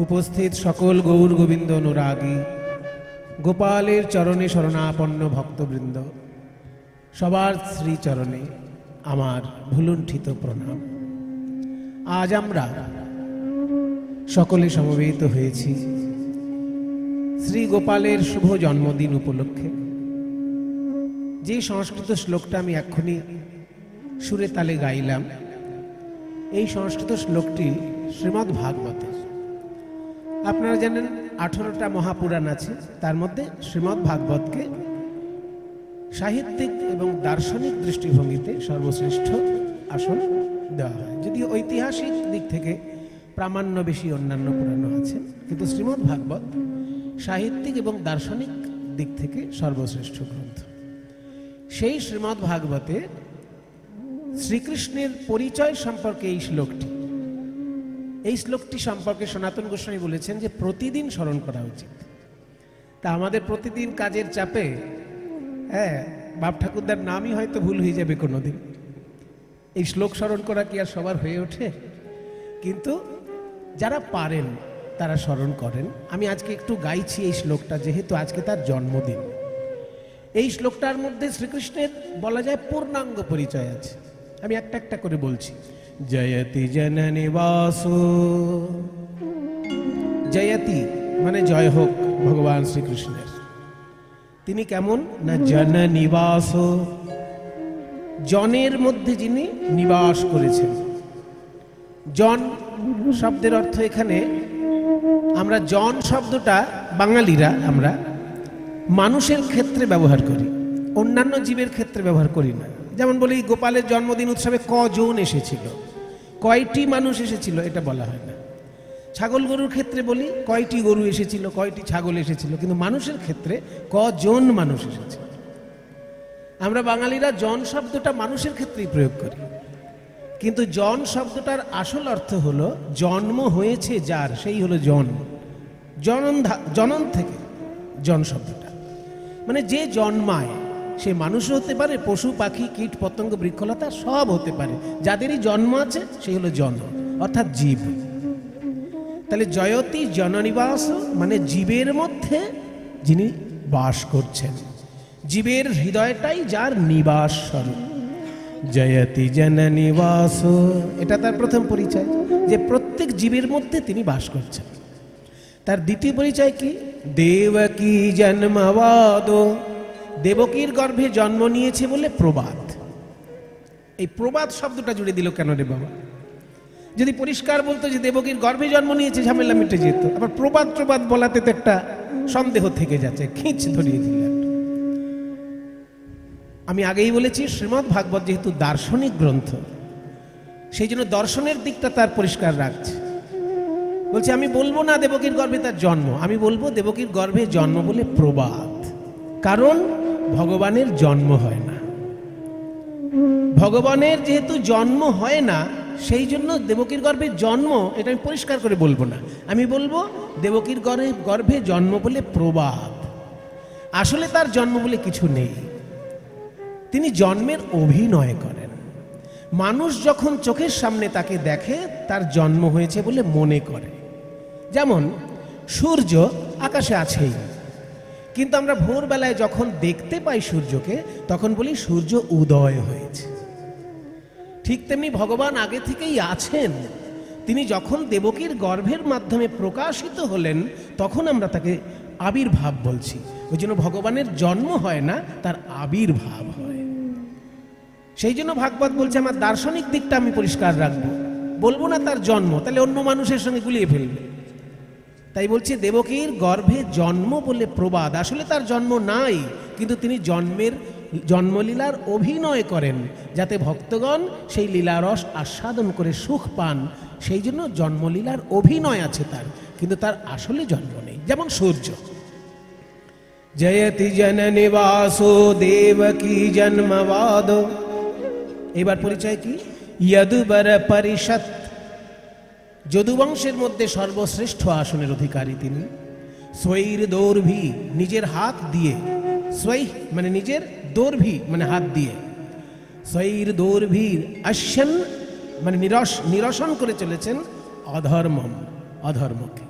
উপস্থিত সকল গৌর গোবিন্দ অনুরাগী গোপালের চরণে শরণাপন্ন ভক্তবৃন্দ, সবার শ্রীচরণে আমার ভুলুণ্ঠিত প্রণাম। আজ আমরা সকলে সমবেত হয়েছি শ্রী গোপালের শুভ জন্মদিন উপলক্ষে। যে সংস্কৃত শ্লোকটা আমি এক্ষুনি সুরে তালে গাইলাম, এই সংস্কৃত শ্লোকটি শ্রীমদ্ ভাগবতের। আপনারা জানেন 18টা মহাপুরাণ আছে, তার মধ্যে শ্রীমদ্ ভাগবতকে সাহিত্যিক এবং দার্শনিক দৃষ্টিভঙ্গিতে সর্বশ্রেষ্ঠ আসন দেওয়া হয়। যদিও ঐতিহাসিক দিক থেকে প্রামাণ্য বেশি অন্যান্য পুরাণও আছে, কিন্তু শ্রীমদ্ ভাগবত সাহিত্যিক এবং দার্শনিক দিক থেকে সর্বশ্রেষ্ঠ গ্রন্থ। সেই শ্রীমদ্ ভাগবতে শ্রীকৃষ্ণের পরিচয় সম্পর্কে এই শ্লোকটি সম্পর্কে সনাতন গোস্বামী বলেছেন যে প্রতিদিন স্মরণ করা উচিত। তা আমাদের প্রতিদিন কাজের চাপে বাপ ঠাকুরদার নামই হয়তো ভুল হয়ে যাবে কোনোদিন। এই শ্লোক স্মরণ করা কি আর সবার হয়ে ওঠে? কিন্তু যারা পারেন তারা স্মরণ করেন। আমি আজকে একটু গাইছি এই শ্লোকটা, যেহেতু আজকে তার জন্মদিন। এই শ্লোকটার মধ্যে শ্রীকৃষ্ণের বলা যায় পূর্ণাঙ্গ পরিচয় আছে। আমি একটা একটা করে বলছি। জয়তি জননী বাসো, জয়তি মানে জয় হোক ভগবান শ্রীকৃষ্ণের। তিনি কেমন না জননিবাস, জনের মধ্যে যিনি নিবাস করেছেন। জন শব্দের অর্থ এখানে আমরা জন শব্দটা বাঙালিরা আমরা মানুষের ক্ষেত্রে ব্যবহার করি, অন্যান্য জীবের ক্ষেত্রে ব্যবহার করি না। যেমন বলি গোপালের জন্মদিন উৎসবে কজন এসেছিল, কয়টি মানুষ এসেছিল, এটা বলা হয় না। ছাগল গরুর ক্ষেত্রে বলি কয়টি গরু এসেছিল, কয়টি ছাগল এসেছিল, কিন্তু মানুষের ক্ষেত্রে কজন মানুষ এসেছে। আমরা বাঙালিরা জন শব্দটা মানুষের ক্ষেত্রেই প্রয়োগ করি, কিন্তু জন শব্দটার আসল অর্থ হলো জন্ম হয়েছে যার, সেই হলো জন। জনন থেকে জন শব্দটা মানে যে জন্মায়, সে মানুষও হতে পারে, পশু পাখি কীট পতঙ্গ বৃক্ষলতা সব হতে পারে। যাদেরই জন্ম আছে সেই হলো জন, অর্থাৎ জীব। তাহলে জয়তি জননিবাস মানে জীবের মধ্যে যিনি বাস করছেন, জীবের হৃদয়টাই যার নিবাস স্বরূপ। জয়তি জননিবাস, এটা তার প্রথম পরিচয়, যে প্রত্যেক জীবের মধ্যে তিনি বাস করছেন। তার দ্বিতীয় পরিচয় কি? দেবকী জন্মবাদ, দেবকীর গর্ভে জন্ম নিয়েছে বলে প্রবাদ। এই প্রবাদ শব্দটা জুড়ে দিল কেন রে বাবা? যদি পরিষ্কার বলতো যে দেবকীর গর্ভে জন্ম নিয়েছে, ঝামেলা মিটে যেত। আবার প্রবাদ বলাতে তো একটা সন্দেহ থেকে যাচ্ছে, খিঁচ ধরিয়ে দিলেন। আমি আগেই বলেছি শ্রীমদ্ ভাগবত যেহেতু দার্শনিক গ্রন্থ, সেই জন্য দর্শনের দিকটা তার পরিষ্কার রাখছে। বলছে আমি বলবো না দেবকীর গর্ভে তার জন্ম, আমি বলবো দেবকীর গর্ভে জন্ম বলে প্রবাদ। কারণ ভগবানের জন্ম হয় না, ভগবানের যেহেতু জন্ম হয় না, সেই জন্য দেবকীর গর্ভে জন্ম এটা আমি পরিষ্কার করে বলবো না। আমি বলবো দেবকীর গর্ভে জন্ম বলে প্রবাদ। আসলে তার জন্ম বলে কিছু নেই, তিনি জন্মের অভিনয় করেন। মানুষ যখন চোখের সামনে তাকে দেখে, তার জন্ম হয়েছে বলে মনে করে। যেমন সূর্য আকাশে আছেই, কিন্তু আমরা ভোরবেলায় যখন দেখতে পাই সূর্যকে, তখন বলি সূর্য উদয় হয়েছে। ঠিক তেমনি ভগবান আগে থেকেই আছেন। তিনি যখন দেবকীর গর্ভের মাধ্যমে প্রকাশিত হলেন, তখন আমরা তাকে আবির্ভাব বলছি। ওই জন্য ভগবানের জন্ম হয় না, তার আবির্ভাব হয়। সেই জন্য ভাগবত বলছে আমার দার্শনিক দিকটা আমি পরিষ্কার রাখবো, বলবো না তার জন্ম, তাহলে অন্য মানুষের সঙ্গে গুলিয়ে ফেলবে। তাই বলছে দেবকীর গর্ভে জন্ম বলে প্রবাদ। আসলে তার জন্ম নাই, কিন্তু তিনি জন্মলীলার অভিনয় করেন, যাতে ভক্তগণ সেই লীলারস আস্বাদন করে সুখ পান। সেই জন্য জন্মলীলার অভিনয় আছে তার, কিন্তু তার আসলে জন্ম নেই। যেমন সূর্য। জয়তি জননিবাসো দেবকী জন্মবাদ। এবার পরিচয় কি? যদুবর পরিষদ, যদুবংশের মধ্যে সর্বশ্রেষ্ঠ আসনের অধিকারী তিনি। স্বৈর দৌর্ভি, নিজের হাত দিয়ে, স্বৈ মানে নিজের, দৌর্ভি মানে হাত দিয়ে, স্বৈর দৌর্ভির অশ্বন মানে নিরসন করে চলেছেন অধর্মম, অধর্মকে।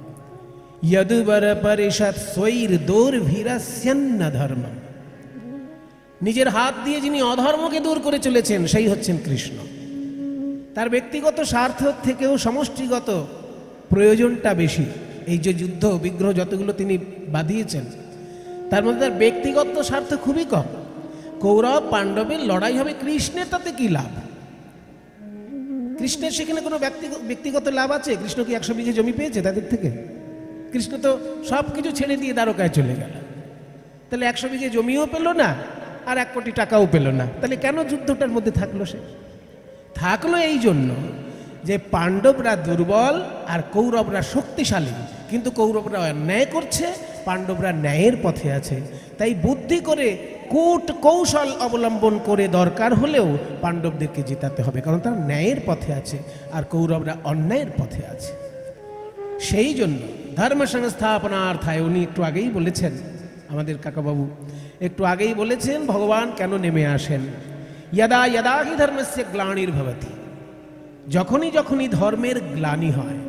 यदुवर परिषद स्वैर দুর্ভিরস্যন্ন ধর্ম। নিজের হাত দিয়ে যিনি অধর্মকে দূর করে চলেছেন সেই হচ্ছেন কৃষ্ণ। তার ব্যক্তিগত স্বার্থ থেকেও সমষ্টিগত প্রয়োজনটা বেশি। এই যে যুদ্ধ বিগ্রহ যতগুলো তিনি বাঁধিয়েছেন তার মধ্যে তার ব্যক্তিগত স্বার্থ খুবই কম। কৌরব পাণ্ডবের লড়াই হবে, কৃষ্ণের তাতে কি লাভ? কৃষ্ণের সেখানে কোনো ব্যক্তিগত লাভ আছে? কৃষ্ণ কি 100 বিঘে জমি পেয়েছে তাদের থেকে? কৃষ্ণ তো সব কিছু ছেড়ে দিয়ে দ্বারকায় চলে গেল। তাহলে 100 বিঘে জমিও পেল না আর 1 কোটি টাকাও পেল না। তাহলে কেন যুদ্ধটার মধ্যে থাকলো? সে থাকলো এই জন্য যে পাণ্ডবরা দুর্বল আর কৌরবরা শক্তিশালী, কিন্তু কৌরবরা অন্যায় করছে, পাণ্ডবরা ন্যায়ের পথে আছে। তাই বুদ্ধি করে কূট কৌশল অবলম্বন করে দরকার হলেও পাণ্ডবদেরকে জেতাতে হবে, কারণ তারা ন্যায়ের পথে আছে আর কৌরবরা অন্যায়ের পথে আছে। সেই জন্য ধর্ম সংস্থাপনার্থায় উনি একটু আগেই বলেছেন, আমাদের কাকাবাবু একটু আগেই বলেছেন ভগবান কেন নেমে আসেন। यदा यदा हि धर्मस्य ग्लानिर्भवति, যখনই যখনই ধর্মের গ্লানি হয়।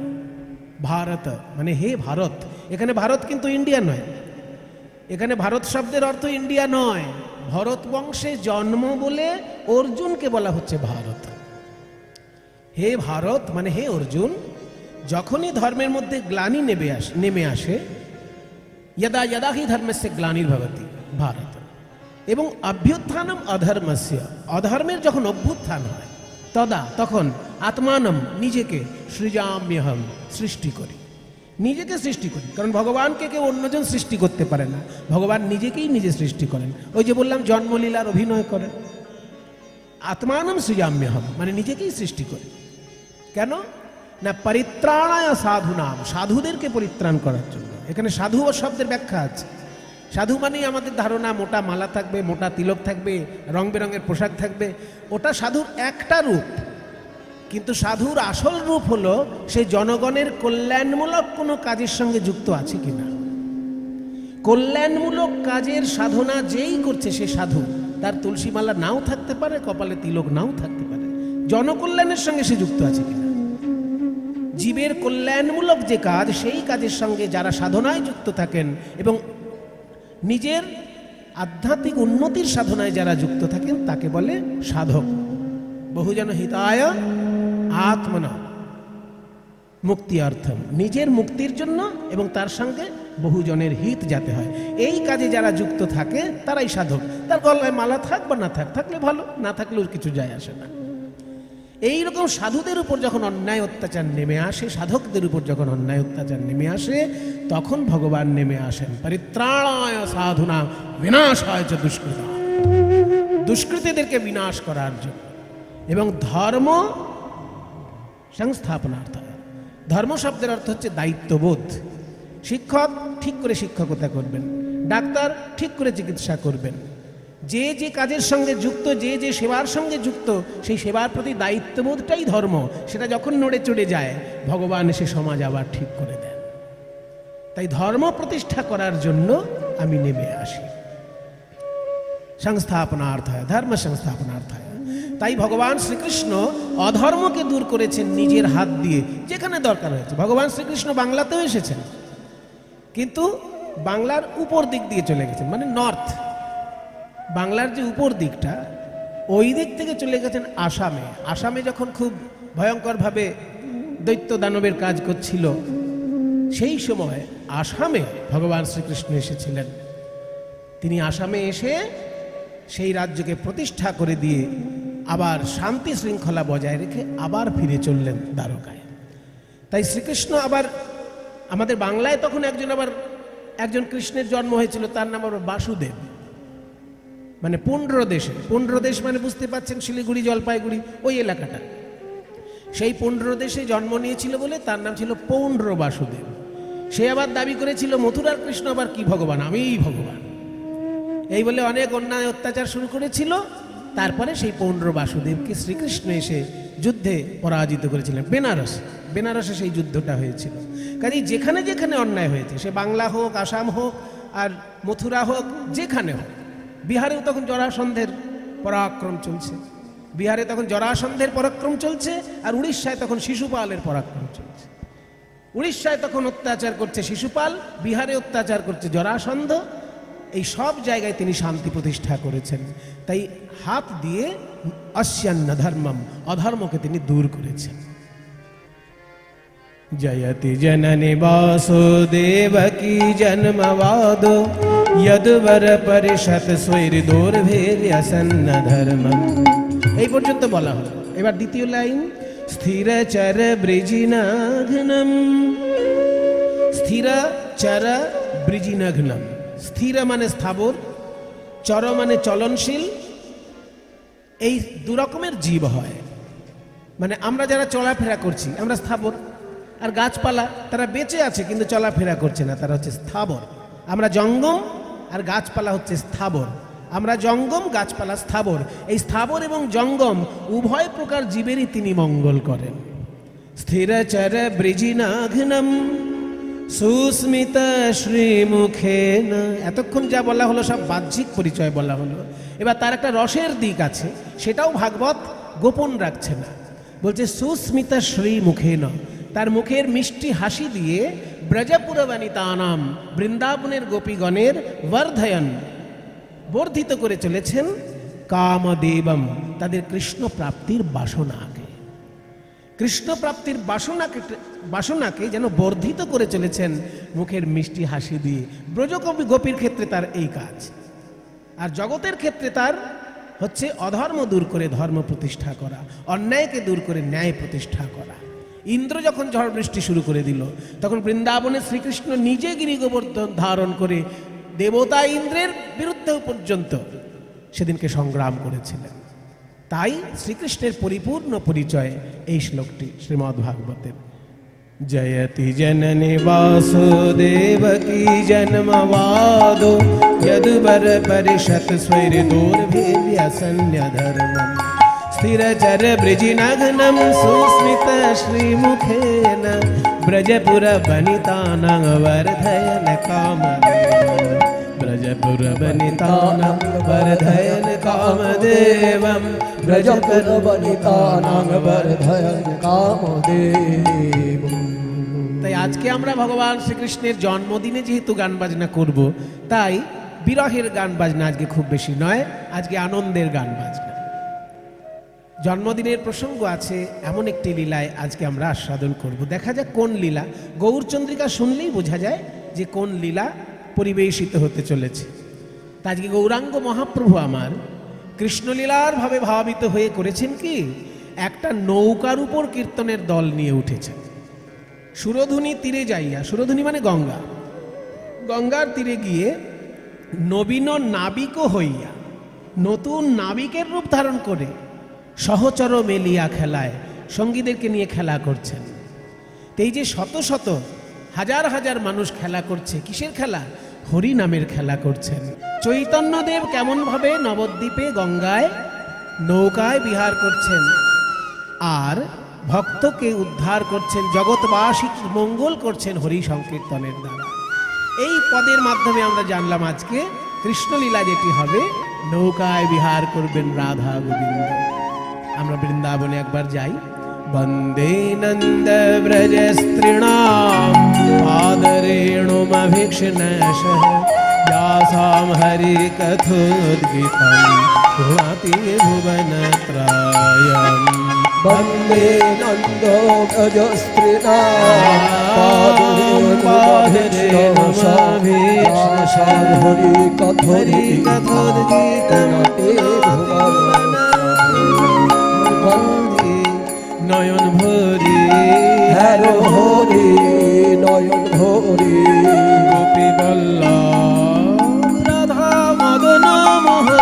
ভারত মানে হে ভারত, এখানে ভারত কিন্তু ইন্ডিয়া নয়, এখানে ভারত শব্দের অর্থ ইন্ডিয়া নয়। ভরত বংশে জন্ম বলে অর্জুনকে বলা হচ্ছে ভারত। হে ভারত মানে হে অর্জুন, যখনই ধর্মের মধ্যে গ্লানি নেমে আসে यदा यदा हि धर्मस्य ग्लानिर्भवति ভারত, এবং অভ্যুত্থানম অধর্মস্য, অধর্মের যখন অভ্যুত্থান হয় তদা তখন আত্মানম নিজেকে সৃজাম্যহম সৃষ্টি করি, নিজেকে সৃষ্টি করি। কারণ ভগবানকে কেউ অন্যজন সৃষ্টি করতে পারে না, ভগবান নিজেকেই নিজে সৃষ্টি করেন। ওই যে বললাম জন্মলীলার অভিনয় করেন। আত্মানম সৃজাম্যহম মানে নিজেকেই সৃষ্টি করি। কেন না পরিত্রাণায় সাধুনাম, সাধুদেরকে পরিত্রাণ করার জন্য। এখানে সাধু ও শব্দের ব্যাখ্যা আছে। সাধু মানেই আমাদের ধারণা মোটা মালা থাকবে, মোটা তিলক থাকবে, রং বেরঙের পোশাক থাকবে, ওটা সাধুর একটা রূপ। কিন্তু সাধুর আসল রূপ হলো সে জনগণের কল্যাণমূলক কোনো কাজের সঙ্গে যুক্ত আছে কিনা। কল্যাণমূলক কাজের সাধনা যেই করছে সে সাধু। তার তুলসী মালা নাও থাকতে পারে, কপালে তিলক নাও থাকতে পারে, জনকল্যাণের সঙ্গে সে যুক্ত আছে কিনা। জীবের কল্যাণমূলক যে কাজ সেই কাজের সঙ্গে যারা সাধনায় যুক্ত থাকেন এবং নিজের আধ্যাত্মিক উন্নতির সাধনায় যারা যুক্ত থাকেন তাকে বলে সাধক। বহুজন হিতায় আত্মনা মুক্তি অর্থম, নিজের মুক্তির জন্য এবং তার সঙ্গে বহুজনের হিত যাতে হয় এই কাজে যারা যুক্ত থাকে তারাই সাধক। তার গলায় মালা থাক বা না থাক, থাকলে ভালো, না থাকলেও কিছু যায় আসে না। এইরকম সাধুদের উপর যখন অন্যায় অত্যাচার নেমে আসে, সাধকদের উপর যখন অন্যায় অত্যাচার নেমে আসে, তখন ভগবান নেমে আসেন পরিত্রাণায় সাধুনা বিনাশায় চ দুষ্কৃতা, দুষ্কৃতীদেরকে বিনাশ করার জন্য এবং ধর্ম সংস্থাপনার্থায়। ধর্ম শব্দের অর্থ হচ্ছে দায়িত্ববোধ। শিক্ষক ঠিক করে শিক্ষকতা করবেন, ডাক্তার ঠিক করে চিকিৎসা করবেন, যে যে কাজের সঙ্গে যুক্ত, যে যে সেবার সঙ্গে যুক্ত, সেই সেবার প্রতি দায়িত্ববোধটাই ধর্ম। সেটা যখন নড়ে চড়ে যায় ভগবান এসে সমাজ আবার ঠিক করে দেন। তাই ধর্ম প্রতিষ্ঠা করার জন্য আমি নেমে আসি। সংস্থাপনার্থায়, ধর্ম সংস্থাপনার্থায়। তাই ভগবান শ্রীকৃষ্ণ অধর্মকে দূর করেছেন নিজের হাত দিয়ে যেখানে দরকার হয়েছে। ভগবান শ্রীকৃষ্ণ বাংলাতেও এসেছেন, কিন্তু বাংলার উপর দিক দিয়ে চলে গেছেন, মানে নর্থ, বাংলার যে উপর দিকটা ওই দিক থেকে চলে গেছেন আসামে। আসামে যখন খুব ভয়ঙ্করভাবে দৈত্য দানবের কাজ করছিল সেই সময় আসামে ভগবান শ্রীকৃষ্ণ এসেছিলেন। তিনি আসামে এসে সেই রাজ্যকে প্রতিষ্ঠা করে দিয়ে আবার শান্তি শৃঙ্খলা বজায় রেখে আবার ফিরে চললেন দ্বারকায়। তাই শ্রীকৃষ্ণ আবার আমাদের বাংলায় তখন একজন কৃষ্ণের জন্ম হয়েছিল, তার নাম আবার বাসুদেব, মানে পুণ্ড্রদেশে। পুণ্ড্রদেশ মানে বুঝতে পারছেন শিলিগুড়ি জলপাইগুড়ি ওই এলাকাটা। সেই পুণ্ড্রদেশে জন্ম নিয়েছিল বলে তার নাম ছিল পৌণ্ড্র বাসুদেব। সে আবার দাবি করেছিল মথুরার কৃষ্ণ আবার কি ভগবান, আমিই ভগবান, এই বলে অনেক অন্যায় অত্যাচার শুরু করেছিল। তারপরে সেই পৌণ্ড্র বাসুদেবকে শ্রীকৃষ্ণ এসে যুদ্ধে পরাজিত করেছিলেন। বেনারসে সেই যুদ্ধটা হয়েছিল। কাজেই যেখানে যেখানে অন্যায় হয়েছে, সে বাংলা হোক, আসাম হোক, আর মথুরা হোক, যেখানে হোক, বিহারেও তখন জরাসন্ধের পরাক্রম চলছে, বিহারে তখন জরাসন্ধের পরাক্রম চলছে, আর উড়িষ্যায় তখন শিশুপালের পরাক্রম চলছে। উড়িষ্যায় তখন অত্যাচার করছে শিশুপাল, বিহারে অত্যাচার করছে জরাসন্ধ। এই সব জায়গায় তিনি শান্তি প্রতিষ্ঠা করেছেন। তাই হাত দিয়ে অস্যান্ন ধর্মম, অধর্মকে তিনি দূর করেছেন। জয়তি জননী বাসুদেবকী জন্মবাদো যদুবর পরিষৎ স্বৈর দৌর্ভের্যসন্ন ধর্মম। এই পর্যন্ত বলা হলো। এবার দ্বিতীয় লাইন, স্থির চর বৃজিনাঘ্নম। স্থির চর বৃজিনাঘ্নম। স্থির মানে স্থাবর, চর মানে চলনশীল। এই দু রকমের জীব হয়, মানে আমরা যারা চলাফেরা করছি আমরা স্থাবর, আর গাছপালা তারা বেঁচে আছে কিন্তু চলাফেরা করছে না, তারা হচ্ছে স্থাবর। আমরা জঙ্গম আর গাছপালা হচ্ছে স্থাবর। আমরা জঙ্গম, গাছপালা স্থাবর। এই স্থাবর এবং জঙ্গম উভয় প্রকার জীবেরই তিনি মঙ্গল করেন। স্থির চর বৃজিনাঘ্নম সুস্মিত শ্রীমুখেন। এতক্ষণ যা বলা হলো সব বাহ্যিক পরিচয় বলা হলো। এবার তার একটা রসের দিক আছে, সেটাও ভাগবত গোপন রাখছে না। বলছে সুস্মিত শ্রীমুখেন, তার মুখের মিষ্টি হাসি দিয়ে ব্রজপুরবনিতানাম, বৃন্দাবনের গোপীগণের বর্ধয়ন, বর্ধিত করে চলেছেন কামদেবম, তাদের কৃষ্ণ প্রাপ্তির বাসনাকে। কৃষ্ণ প্রাপ্তির বাসনাকে যেন বর্ধিত করে চলেছেন মুখের মিষ্টি হাসি দিয়ে। ব্রজকবি গোপীর ক্ষেত্রে তার এই কাজ, আর জগতের ক্ষেত্রে তার হচ্ছে অধর্ম দূর করে ধর্ম প্রতিষ্ঠা করা, অন্যায়কে দূর করে ন্যায় প্রতিষ্ঠা করা। ইন্দ্র যখন ঝড় বৃষ্টি শুরু করে দিল, তখন বৃন্দাবনে শ্রীকৃষ্ণ নিজে গিরিগোবর্ধন ধারণ করে দেবতা ইন্দ্রের বিরুদ্ধে পর্যন্ত সেদিনকে সংগ্রাম করেছিলেন। তাই শ্রীকৃষ্ণের পরিপূর্ণ পরিচয় এই শ্লোকটি শ্রীমদ্ ভাগবতের। জয়তি জননী বাসুদেবকী জন্মবাদো যদুবর পরিষৎ স্বৈর দৌর্ভের্যসন্ন ধর্মম। স্থির চর বৃজিনাঘ্নম সুস্মিত শ্রীমুখেন ব্রজপুরবনিতানাং বর্ধয়ন কামদেবম। ব্রজপুরবনিতানাং বর্ধয়ন কামদেবম। ব্রজপুরবনিতানাং বর্ধয়ন কামদেবম। তাই আজকে আমরা ভগবান শ্রীকৃষ্ণের জন্মদিনে যেহেতু গান বাজনা করব, তাই বিরহের গান বাজনা আজকে খুব বেশি নয়, আজকে আনন্দের গান বাজনা। জন্মদিনের প্রসঙ্গ আছে এমন একটি লীলায় আজকে আমরা আস্বাদন করব। দেখা যাক কোন লীলা। গৌরচন্দ্রিকা শুনলেই বোঝা যায় যে কোন লীলা পরিবেশিত হতে চলেছে। তা আজকে গৌরাঙ্গ মহাপ্রভু আমার কৃষ্ণলীলার ভাবে ভাবিত হয়ে করেছেন কি, একটা নৌকার উপর কীর্তনের দল নিয়ে উঠেছেন। সুরধুনী তীরে যাইয়া, সুরধুনী মানে গঙ্গা, গঙ্গার তীরে গিয়ে নবীন নাবিক হইয়া, নতুন নাবিকের রূপ ধারণ করে সহচর মেলিয়া খেলায় সঙ্গীদেরকে নিয়ে খেলা করছেন। এই যে শত শত হাজার হাজার মানুষ খেলা করছে, কিসের খেলা? হরি নামের খেলা করছেন। চৈতন্যদেব কেমনভাবে নবদ্বীপে গঙ্গায় নৌকায় বিহার করছেন আর ভক্তকে উদ্ধার করছেন, জগৎবাসী মঙ্গল করছেন হরি সংকীর্তনের দ্বারা। এই পদের মাধ্যমে আমরা জানলাম আজকে কৃষ্ণলীলা যেটি হবে, নৌকায় বিহার করবেন রাধা গোবিন্দ। আমরা বৃন্দাবনে একবার যাই। বন্দে নন্দ ব্রজ স্ত্রীণাম পাদরেণুমভীক্ষ্ণশঃ यासां हरि कथोद्गीतं पुनाति भुवनत्रयम्। वन्दे नन्दो व्रजस्त्रीणां पादरेणुमभीक्ष्णशः हरि कथोद्गीतं पुनाति भुवनत्रयम्। নয়ন ভরি হ্যারো হরি নয়ন ভরি গোপী বল্লভ রাধা মদন মোহন।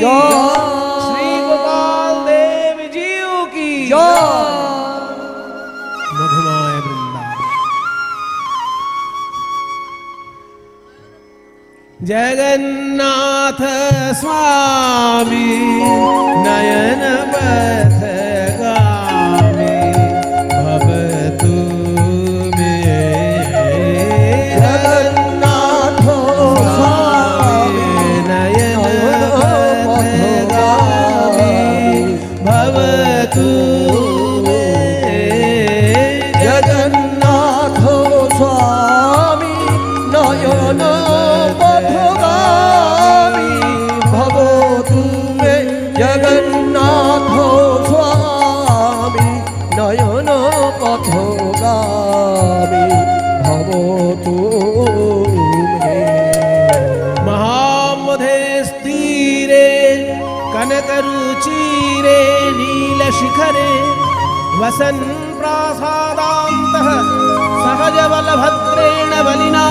श्री गोपाल देव जीव की मधुमाय वृंदावन। जगन्नाथ स्वामी नयन पथगामी भवतु मे। जगन्नाथ स्वामी नयन पथगामी भवतु मे। जगन्नाथ स्वामी नयन पथगामी भवतु मे। जगन्नाथ स्वामी नयन पथगामी भवतु मे। महामधे स्थिरे कनकरुचिरे नीलशिखरे वसन् प्रासादान्तः सहजबलभद्रेण बलिना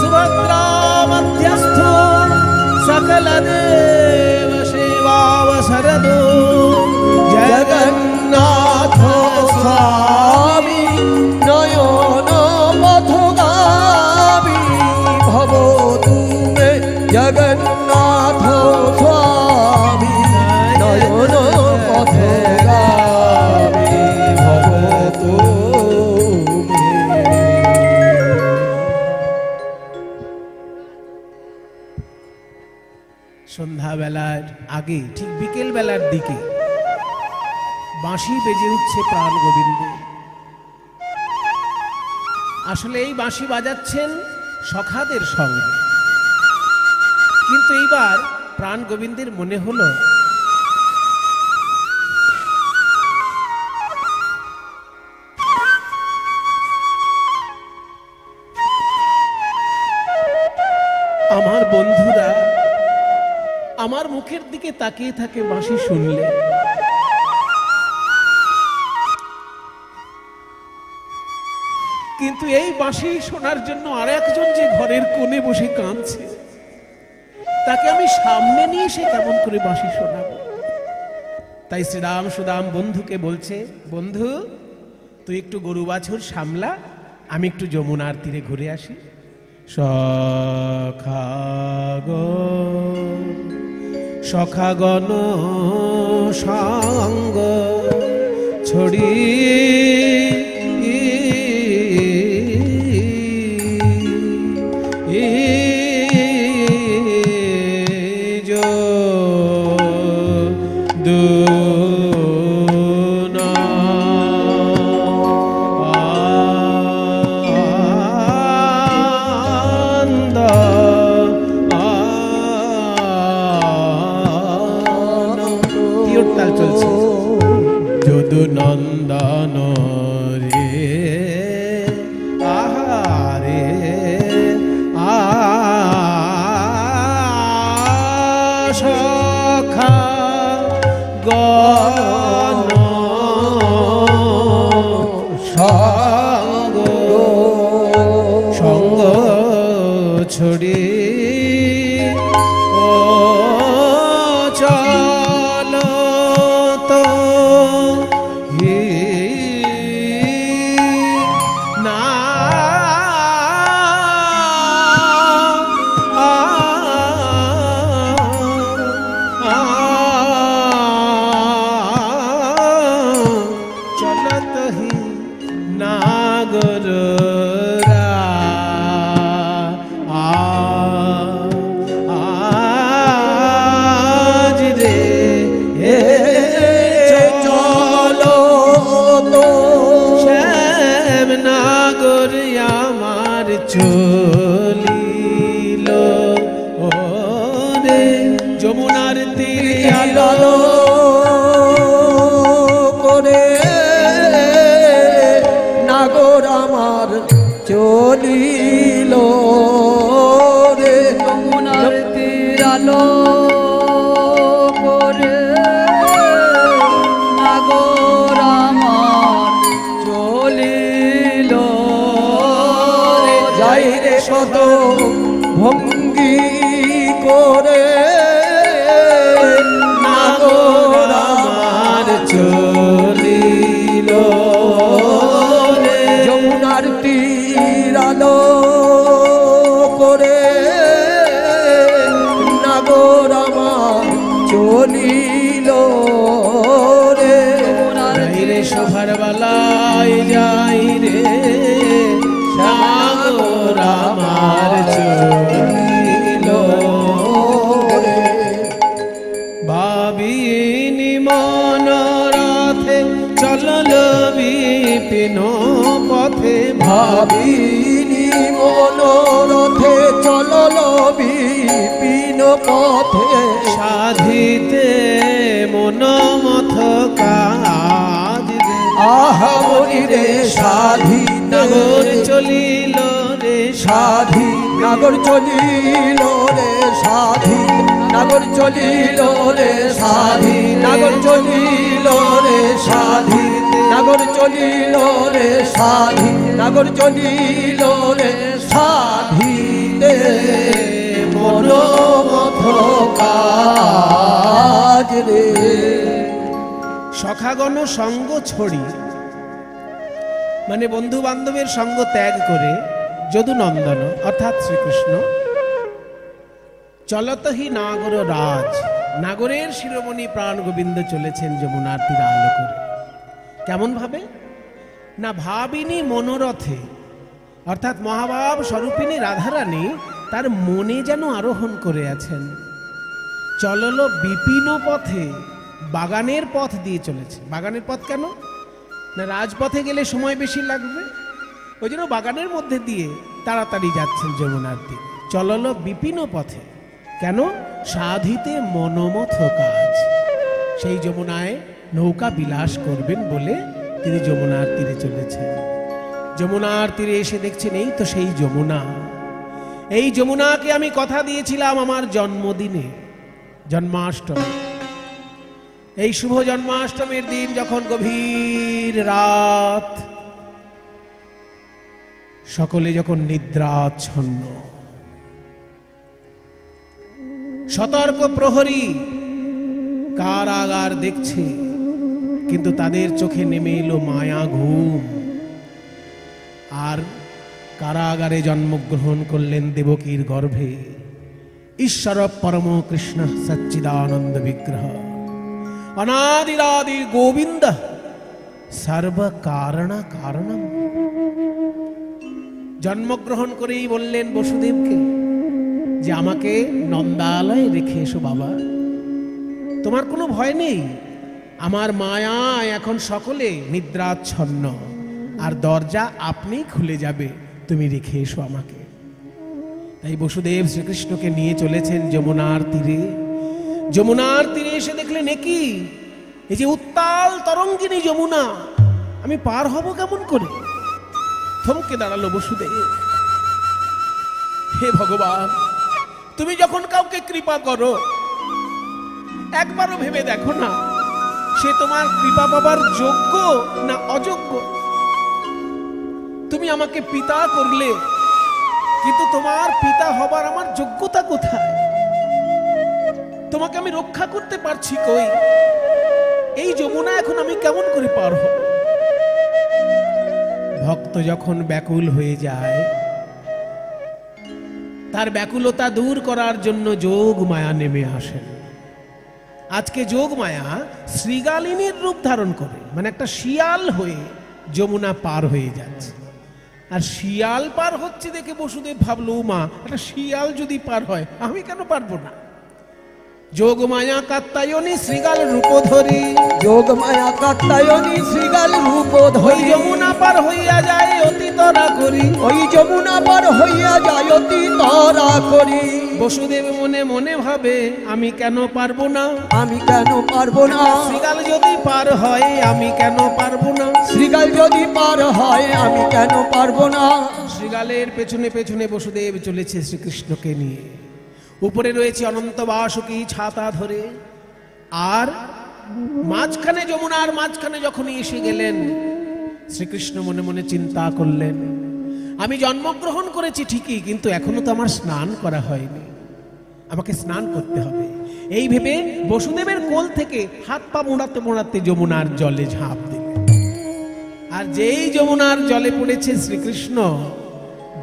सुभद्रा मध्यस्थो सकलदेव सेवावसरदो। जगन्नाथ स्वामी नयन पथगामी भवतु मे। जगन्नाथ स्वामी नयन पथगामी भवतु मे। সন্ধ্যাবেলার আগে ঠিক বিকেল বেলার দিকে বাঁশি বেজে উঠছে প্রাণ গোবিন্দে। আসলে এই বাঁশি বাজাচ্ছেন সখাদের সঙ্গে, কিন্তু এইবার প্রাণ গোবিন্দের মনে হলো আমার বন্ধুরা আমার মুখের দিকে তাকিয়ে থাকে বাঁশি শুনলে। কিন্তু এই বাঁশি শোনার জন্য আর একজন যে ঘরের কোণে বসে কাঁদছে, তাকে আমি সামনে নিয়ে এসে কেমন করে বাঁশি শোনাবো। তাই শ্রীরাম সুদাম বন্ধুকে বলছে, বন্ধু তুই একটু গরু বাছুর সামলা, আমি একটু যমুনার তীরে ঘুরে আসি। সখাগণ সঙ্গ ছড়ি নন্দন রে আহারে সখা গণ সঙ্গ ছড়ি ও চলো তো চলিল ওরে যমুনার তীরে আলো করে নাগর আমার চলিল রে। যমুনার তীর আলো করে নাগর আমার চলিল রে। যাই রে শত ভঙ্গি করে চলল বিপিন পথে ভাবিনি মনোরথে চলল বিপিন পথে সাধিতে মনোমথ কাজ রে। আহা মনি রে সাধি নাগর চলিল রে সাধি নাগর চলিল রে সাধি নাগর চলিল রে সাধি নাগর চলিল রে সাধি নাগর চলিল রে সাধি নাগর চলিল রে সাধি রে মনোমথ কাজ রে। সখাগণ সঙ্গ ছড়ি মানে বন্ধু বান্ধবের সঙ্গ ত্যাগ করে যদুনন্দন অর্থাৎ শ্রীকৃষ্ণ চলতহি নাগর রাজ, নাগরের শিরোমণি প্রাণ গোবিন্দ চলেছেন যমুনার তীরে আলো করে। কেমন ভাবে না, ভাবিনী মনোরথে অর্থাৎ মহাভাব স্বরূপিনী রাধারানী তার মনে যেন আরোহণ করে আছেন। চলল বিপিন পথে, বাগানের পথ দিয়ে চলেছে। বাগানের পথ কেন না, রাজপথে গেলে সময় বেশি লাগবে, ওই জন্য বাগানের মধ্যে দিয়ে তাড়াতাড়ি যাচ্ছেন যমুনার তীরে। চলল বিপিন পথে কেন, সাধিতে মনোমথ কাজ। সেই যমুনায় নৌকা বিলাস করবেন বলে তিনি যমুনার তীরে চলেছেন। যমুনার তীরে এসে দেখছেন এই তো সেই যমুনা। এই যমুনাকে আমি কথা দিয়েছিলাম আমার জন্মদিনে, জন্মাষ্টমী। এই শুভ জন্মাষ্টমীর দিন যখন গভীর রাত, সকলে যখন নিদ্রাচ্ছন্ন, সতর্ক প্রহরী কারাগার দেখছে, কিন্তু তাদের চোখে নেমে এলো মায়া ঘুম। আর কারাগারে জন্মগ্রহণ করলেন দেবকীর গর্ভে ঈশ্বর পরম কৃষ্ণ সচ্চিদানন্দ বিগ্রহ অনাদিরাদি গোবিন্দ সর্ব কারণ কারণম। জন্মগ্রহণ করেই বললেন বসুদেবকে যে আমাকে নন্দালয়ে রেখে এসো বাবা, তোমার কোনো ভয় নেই, আমার মায়া এখন সকলে নিদ্রাচ্ছন্ন, আর দরজা আপনি খুলে যাবে, তুমি রেখে এসো আমাকে। তাই বসুদেব শ্রীকৃষ্ণকে নিয়ে চলেছেন যমুনার তীরে। যমুনার তীরে এসে দেখলেন একই, এই যে উত্তাল তরঙ্গিনী যমুনা, আমি পার হব কেমন করে? থমকে দাঁড়ালো বসুদেব। হে ভগবান, তুমি যখন কাউকে কৃপা করো একবারও ভেবে দেখো না সে তোমার কৃপা পাবার যোগ্য না অযোগ্য। তুমি আমাকে পিতা করলে, কিন্তু তোমার পিতা হবার আমার যোগ্যতা কোথায়? তোমাকে আমি রক্ষা করতে পারছি কই? এই যমুনা এখন আমি কেমন করে পার হব? ভক্ত যখন ব্যাকুল হয়ে যায়, তার ব্যাকুলতা দূর করার জন্য যোগ মায়া নেমে আসেন। আজকে যোগ মায়া শ্রীগালিনীর রূপ ধারণ করে, মানে একটা শিয়াল হয়ে যমুনা পার হয়ে যাচ্ছে। আর শিয়াল পার হচ্ছে দেখে বসুদেব ভাবলো, মা একটা শিয়াল যদি পার হয় আমি কেন পারবো না? যোগ মায়া কাত্তায়নী শ্রীগাল রূপ ধরি, যোগ মায়া কাত্তায়নী শ্রীগাল রূপ ধরি, যমুনা পার হইয়া যায় অতি তরা করি, ওই যমুনা পার হইয়া যায় অতি তরা করি। বসুদেব মনে মনে ভাবে আমি কেন পারবো না, আমি কেন পারবো না? শ্রীগাল যদি পার হয় আমি কেন পারবো না? শ্রীগাল যদি পার হয় আমি কেন পারবো না? শ্রীগালের পেছনে পেছনে বসুদেব চলেছে শ্রীকৃষ্ণকে নিয়ে। উপরে রয়েছে অনন্ত বাসুকী ছাতা ধরে, আর মাঝখানে যমুনার মাঝখানে যখনই এসে গেলেন, শ্রীকৃষ্ণ মনে মনে চিন্তা করলেন, আমি জন্মগ্রহণ করেছি ঠিকই, কিন্তু এখনো তো আমার স্নান করা হয়নি, আমাকে স্নান করতে হবে। এই ভেবে বসুদেবের কোল থেকে হাত পা মোড়াতে মোড়াতে যমুনার জলে ঝাঁপ দিলেন। আর যেই যমুনার জলে পড়েছে শ্রীকৃষ্ণ,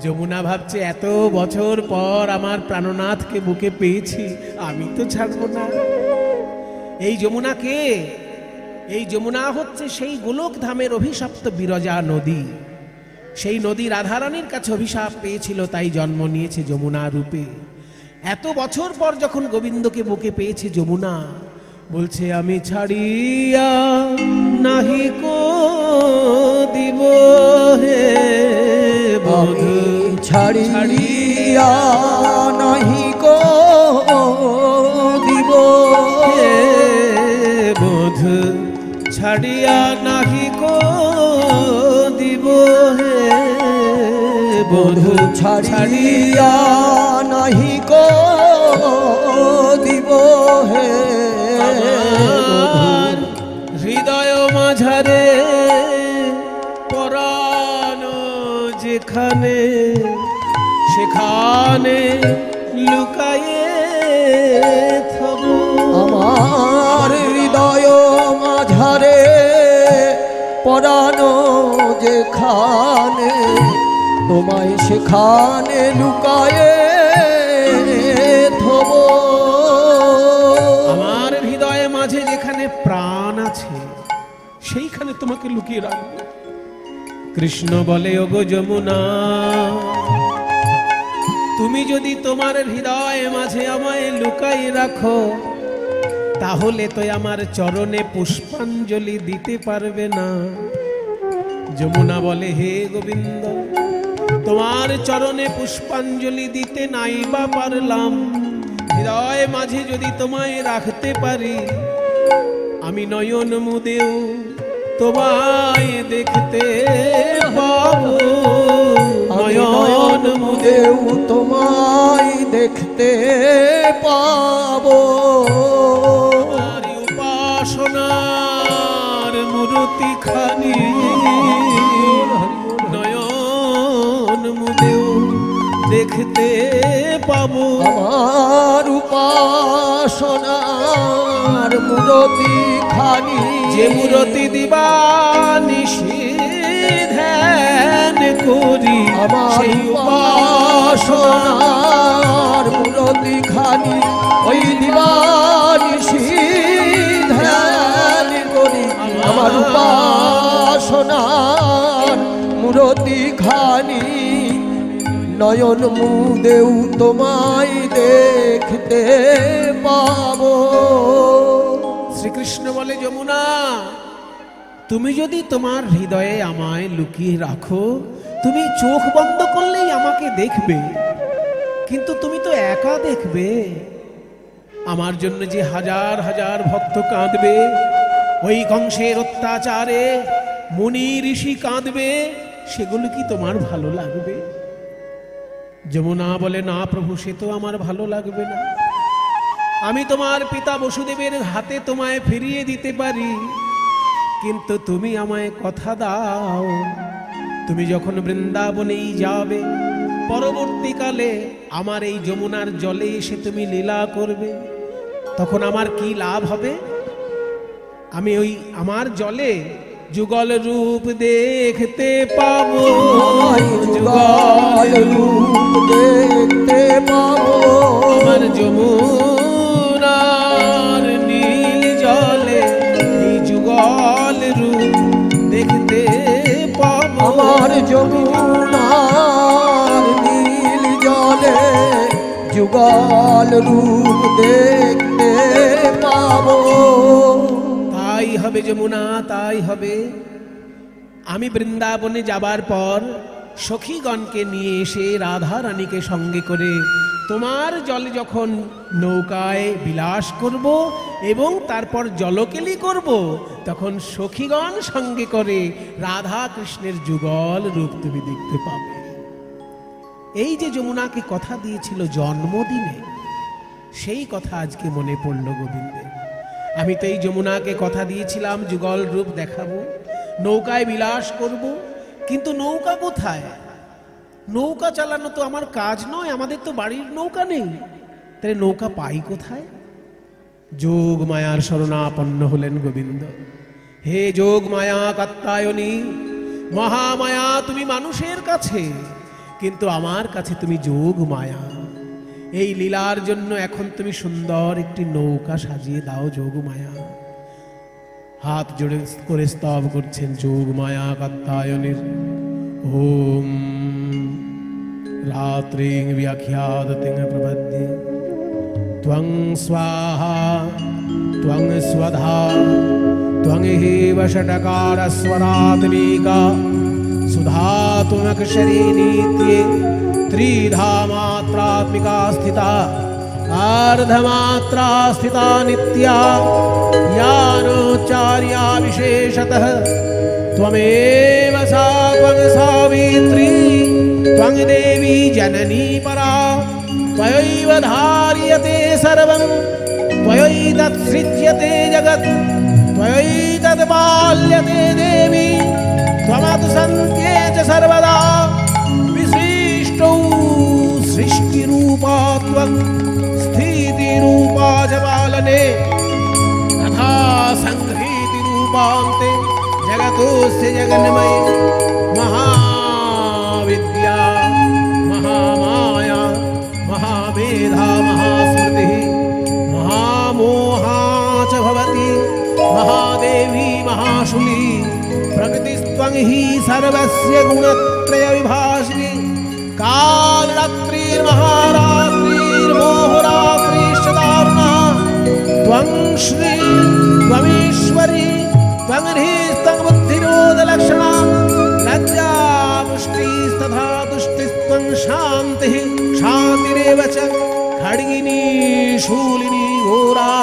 যমুনা ভাবছে এত বছর পর আমার প্রাণনাথকে বুকে পেয়েছি, আমি তো ছাড়বো না। এই যমুনা কে? এই যমুনা হচ্ছে সেই গোলক ধামের অভিশপ্ত বিরজা নদী। সেই নদী রাধারানীর কাছে অভিশাপ পেয়েছিল, তাই জন্ম নিয়েছে যমুনা রূপে। এত বছর পর যখন গোবিন্দকে বুকে পেয়েছে যমুনা, বলছে আমি ছাড়িয়া নাহি কো দিব হে বধূ, ছাড়িয়া নাহি কো দিব হে বধূ, ছাড়িয়া নাহি কো দিব হে বধূ, ছাড়িয়া নাহি কো দিব হে আমার হৃদয় মাঝারে পরাণ যেখানে সেখানে লুকায়ে থব। আমার হৃদয় মাঝারে পরাণ যেখানে তোমায় সেখানে লুকায়ে থব। আমার হৃদয়ে মাঝে যেখানে প্রাণ আছে সেইখানে তোমাকে লুকিয়ে রাখবো। কৃষ্ণ বলে ওগো যমুনা, তুমি যদি তোমার হৃদয় মাঝে আমায় লুকাই রাখো তাহলে তো আমার চরণে পুষ্পাঞ্জলি দিতে পারবে না। যমুনা বলে হে গোবিন্দ, তোমার চরণে পুষ্পাঞ্জলি দিতে নাই বা পারলাম, হৃদয় মাঝে যদি তোমায় রাখতে পারি আমি নয়ন মুদেও তোমায় দেখতে পাবো। নয়ন মুদেও তোমায় দেখতে পাবো। তোমার উপাসনার মূর্তি খানি নয়ন মুদেও দেখতে পাবো। আমার উপাসনার মূরতি খানি, যে মূরতি দিবানিশি ধ্যান করি আমার সেই উপাসনার মূরতি খানি ওই দিবানিশি ধ্যান করি। আমার উপাসনার মূরতি খানি নয়ন মুদেও তোমায় দেখতে পাবো। শ্রীকৃষ্ণ বলে যমুনা, তুমি যদি তোমার হৃদয়ে আমায় লুকিয়ে রাখো তুমি চোখ বন্ধ করলেই আমাকে দেখবে, কিন্তু তুমি তো একা দেখবে। আমার জন্য যে হাজার হাজার ভক্ত কাঁদবে, ওই কংসের অত্যাচারে মুনি ঋষি কাঁদবে, সেগুলো কি তোমার ভালো লাগবে? যমুনা বলে না প্রভু, সে তো আমার ভালো লাগবে না। আমি তোমার পিতা বসুদেবের হাতে তোমায় ফিরিয়ে দিতে পারি, কিন্তু তুমি আমায় কথা দাও, তুমি যখন বৃন্দাবনেই যাবে পরবর্তীকালে আমার এই যমুনার জলে এসে তুমি লীলা করবে, তখন আমার কি লাভ হবে? আমি ওই আমার জলে যুগল রূপ দেখতে পাবো, যুগল রূপ দেখতে পাবো। আমার যমুনার নীল জলে এই যুগল রূপ দেখতে পাবো। আমার যমুনার নীল জলে যুগল রূপ দেখতে পাবো। তাই হবে যমুনা, তাই হবে। আমি বৃন্দাবনে যাবার পর সখীগণকে নিয়ে এসে রাধা রানীকে সঙ্গে করে তোমার জলে যখন নৌকায় বিলাস করব এবং তারপর জলকেলি করব, তখন সখীগণ সঙ্গে করে রাধা কৃষ্ণের যুগল রূপ তুমি দেখতে পাবে। এই যে যমুনাকে কথা দিয়েছিল জন্মদিনে, সেই কথা আজকে মনে পড়ল গোবিন্দের। আমি তো এই যমুনাকে কথা দিয়েছিলাম যুগল রূপ দেখাবো, নৌকায় বিলাস করব, কিন্তু নৌকা কোথায়? নৌকা চালানো তো আমার কাজ নয়, আমাদের তো বাড়ির নৌকা নেই, তাহলে নৌকা পাই কোথায়? যোগ মায়ার শরণাপন্ন হলেন গোবিন্দ। হে যোগ মায়া কাত্যায়নী, মহামায়া তুমি মানুষের কাছে, কিন্তু আমার কাছে তুমি যোগ মায়া। এই লীলার জন্য এখন তুমি সুন্দর একটি নৌকা সাজিয়ে দাও যোগ মায়া। হাত জোড়ে করে স্তব করছেন যোগ মায়া কাত্যায়নীর। ওম রাত্রিং ব্যাখ্যাদতিং প্রপদ্যে ত্বং স্বাহা त्वं स्वधा त्वं हेव षट्कारस्वरात्मिका सुधा त्वमक्षरी नित्ये त्रिधा मात्रात्मिका स्थिता अर्धमात्रा स्थिता नित्या यानोच्चार्या विशेषतः त्वमेव सा त्वं सावित्री त्वं देवी जननी परा त्वयैव धार्यते सर्वं त्वयैतत्सृज्यते जगत् त्वयैतत्पाल्यते देवी त्वमतु सन्त्ये च सर्वदा विशिष्टौ सृष्टिरूपा त्वं स्थितिरूपा च पालने तथा संहृतिरूपान्ते जगतोऽस्य जगन्मयी महाविद्या महामाया महामेधा महास्मृतिः महामोहा च भवति महादेवी महाशूली प्रकृतिस्त्वं हि सर्वस्य गुणत्रयविभाषिणी कालरात्रिर्महारात्रिर्मोहरात्रिश्चदारुणा त्वं श्री त्वमीश्वरी त्वं ह्रीस्त्वं बुद्धिरोधलक्षणा लज्जा पुष्टिस्तथा तुष्टिस्त्वं शान्तिः शान्तिरेव च खड्गिनी शूलिनी घोरा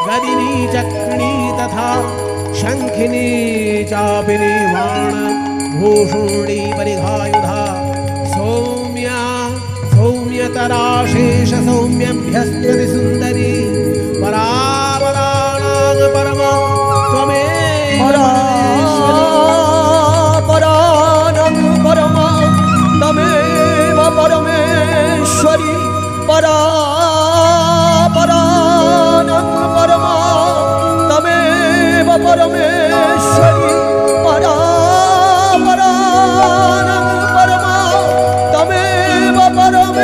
गदिनी चक्रिणी तथा शङ्खिनी चापिनी बाण भूषुणी परिघायुधा सौम्या सौम्यतराशेष सौम्यभ्यस्पति सुन्दरी परापराणां परमा त्वमेव परानं परमा तमेव परमेश्वरी परापरानं परमा तमेव परमेश्वरी परापरानं परमा तमेव परमेश्वरी।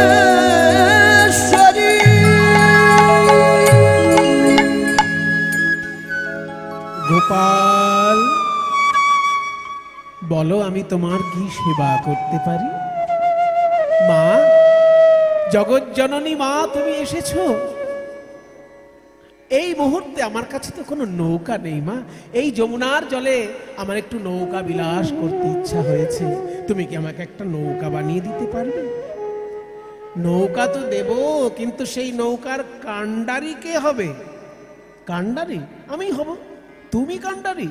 গোপাল বলো আমি তোমার কি সেবা করতে পারি? মা, জগজ্জননী মা, তুমি এসেছো। এই মুহূর্তে আমার কাছে তো কোনো নৌকা নেই মা। এই যমুনার জলে আমার একটু নৌকা বিলাস করতে ইচ্ছা হয়েছে। তুমি কি আমাকে একটা নৌকা বানিয়ে দিতে পারবে? নৌকা তো দেব, কিন্তু সেই নৌকার কাণ্ডারি কে হবে? কাণ্ডারি আমি হব, তুমি কাণ্ডারি?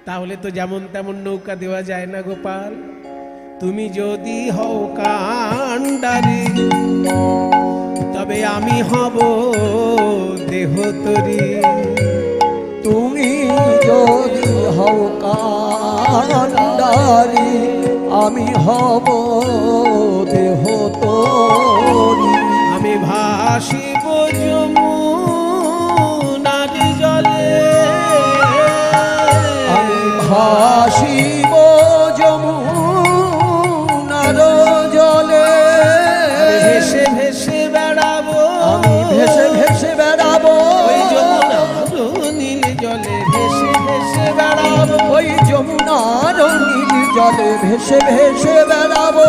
তাহলে তো যেমন তেমন নৌকা দেওয়া যায় না গোপাল। তুমি যদি হও কাণ্ডারি তবে আমি হব দেহতরী। তুমি যদি হও কাণ্ডারি আমি হব দেহতরী। আমি ভাসিব যমুনার জলে, আমি ভাসিব যমুনার জলে। ভেসে ভেসে বেড়াবো, আমি ভেসে ভেসে বেড়াবো ওই যমুনার নীল জলে ভেসে ভেসে বেড়াবো। ওই যমুনার নীল জলে ভেসে ভেসে বেড়াবো।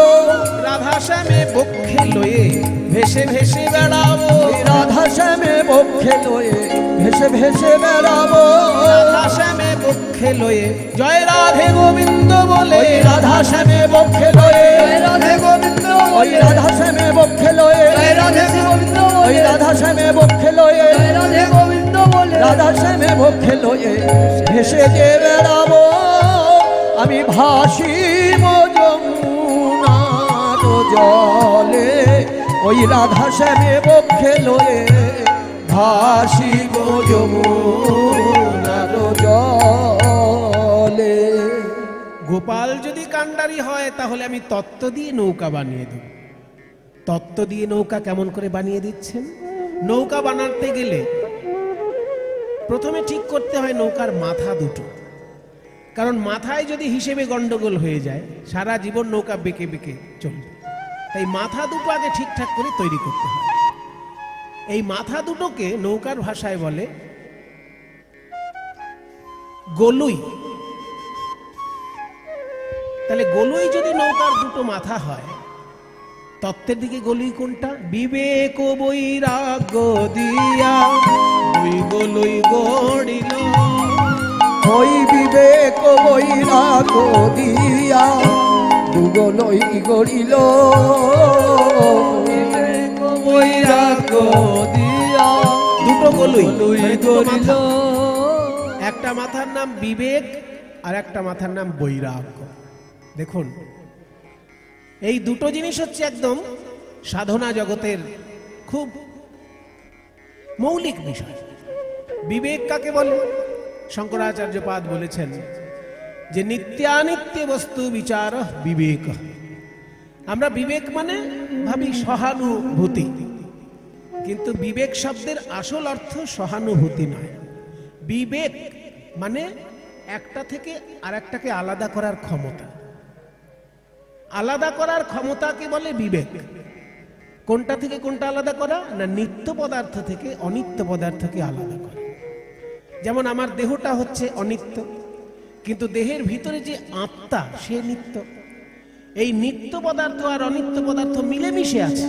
রাধা শ্যামে বক্ষে লয়ে ভেসে ভেসে বেড়াবো। রাধা শ্যামে বক্ষে লয়ে ভেসে ভেসে বেড়াবো। রাধা শ্যামে বক্ষে লয়ে জয় রাধে গোবিন্দ বলে। রাধা শ্যামে বক্ষে লয়ে রাধে গোবিন্দ ওই রাধা শ্যামে বক্ষে লয়ে রাধে গোবিন্দ ওই রাধা শ্যামে বক্ষে লয়ে রাধে গোবিন্দ বলে। রাধা শ্যামে বক্ষে লয়ে ভেসে যে বেড়াবো। আমি ভাসিব যমুনার জলে ওই রাধা শ্যামে বক্ষে লয়ে ভাসিব যমুনার জলে। গোপাল যদি কাণ্ডারি হয় তাহলে আমি তত্ত্ব দিয়ে নৌকা বানিয়ে দেব। তত্ত্ব দিয়ে নৌকা কেমন করে বানিয়ে দিচ্ছেন? নৌকা বানাতে গেলে প্রথমে ঠিক করতে হয় নৌকার মাথা দুটো। কারণ মাথায় যদি হিসেবে গন্ডগোল হয়ে যায় সারা জীবন নৌকা বেঁকে বেঁকে চলবে। তাই মাথা দুটো আগে ঠিকঠাক করে তৈরি করতে হয়। এই মাথা দুটোকে নৌকার ভাষায় বলে গলুই। তাহলে গলুই যদি নৌকার দুটো মাথা হয়, তত্ত্বের দিকে গলুই কোনটা? বিবেক বৈরাগ্য দিয়া লই গো লই গড়িল, ওই বিবেক বৈরাগ দিয়া দুগো লই গড়িল, বিবেক বৈরাগ দিয়া দুটো গোলই মানে দুটো গড়িল। মাথা। একটা মাথার নাম বিবেক আর একটা মাথার নাম বৈরাগ্য। দেখুন, এই দুটো জিনিস হচ্ছে একদম সাধনা জগতের খুব মৌলিক বিষয়। বিবেক কাকে বলে? শঙ্করাচার্য পাদ বলেছেন যে নিত্যানিত্য বস্তু বিচার বিবেক। আমরা বিবেক মানে ভাবি সহানুভূতি, কিন্তু বিবেক শব্দের আসল অর্থ সহানুভূতি নয়। বিবেক মানে একটা থেকে আরেকটাকে আলাদা করার ক্ষমতা। আলাদা করার ক্ষমতাকে বলে বিবেক। কোনটা থেকে কোনটা আলাদা করা? না, নিত্য পদার্থ থেকে অনিত্য পদার্থকে আলাদা করা। যেমন আমার দেহটা হচ্ছে অনিত্য, কিন্তু দেহের ভিতরে যে আত্মা সে নিত্য। এই নিত্য পদার্থ আর অনিত্য পদার্থ মিলেমিশে আছে,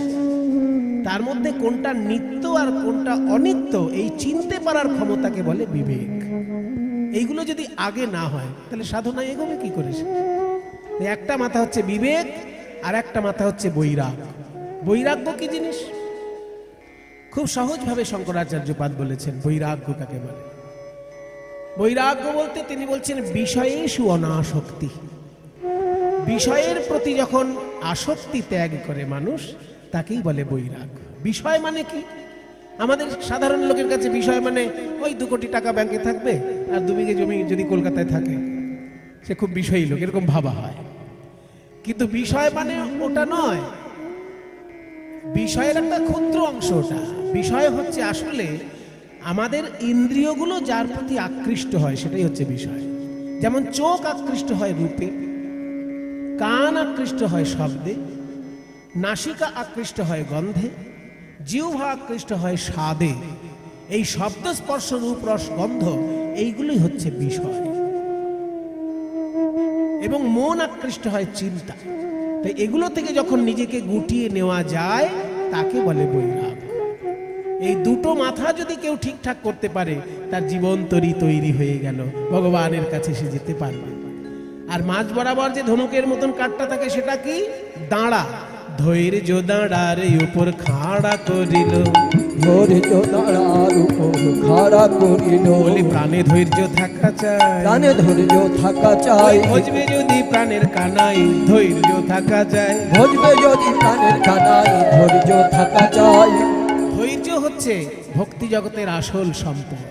তার মধ্যে কোনটা নিত্য আর কোনটা অনিত্য এই চিনতে পারার ক্ষমতাকে বলে বিবেক। এইগুলো যদি আগে না হয় তাহলে সাধনা এগোবে কি করে? একটা মাথা হচ্ছে বিবেক আর একটা মাথা হচ্ছে বৈরাগ। বৈরাগ্য কি জিনিস? খুব সহজভাবে শঙ্করাচার্য পাদ বলেছেন বৈরাগ্য কাকে বলে। বৈরাগ্য বলতে তিনি বলছেন বিষয়েষু অনাসক্তি। বিষয়ের প্রতি যখন আসক্তি ত্যাগ করে মানুষ, তাকেই বলে বৈরাগ্য। বিষয় মানে কি? আমাদের সাধারণ লোকের কাছে বিষয় মানে ওই 2 কোটি টাকা ব্যাংকে থাকবে আর 2 বিঘে জমি যদি কলকাতায় থাকে, সে খুব বিষয়ী লোক, এরকম ভাবা হয়। কিন্তু বিষয় মানে ওটা নয়, বিষয়ের একটা ক্ষুদ্র অংশ ওটা। বিষয় হচ্ছে আসলে আমাদের ইন্দ্রিয়গুলো যার প্রতি আকৃষ্ট হয় সেটাই হচ্ছে বিষয়। যেমন চোখ আকৃষ্ট হয় রূপে, কান আকৃষ্ট হয় শব্দে, নাসিকা আকৃষ্ট হয় গন্ধে, জিহ্বা আকৃষ্ট হয় স্বাদে। এই শব্দ স্পর্শ রূপ রস গন্ধ এইগুলোই হচ্ছে বিষয়। এবং মন আকৃষ্ট হয় চিন্তা। তাই এগুলো থেকে যখন নিজেকে গুটিয়ে নেওয়া যায় তাকে বলে বৈরাগ। এই দুটো মাথা যদি কেউ ঠিকঠাক করতে পারে, তার জীবন তৈরি হয়ে গেল, ভগবানের কাছে সে যেতে পারবে। আর মাঝ বরাবর যে ধনুকের মতন কাঠটা থাকে সেটা কি? দাঁড়া। ধৈর্য দাঁড়ার উপর খাড়া করিল, ধৈর্য দাঁড়ার উপর খাড়া করিল, বলি প্রাণে ধৈর্য থাকা চাই, প্রাণে ধৈর্য থাকা চাই। ভজবে যদি প্রাণের কানাই ধৈর্য থাকা যায়, ভজবে যদি প্রাণের কানাই ধৈর্য থাকা চাই। ধৈর্য হচ্ছে ভক্তি জগতের আসল সম্পদ।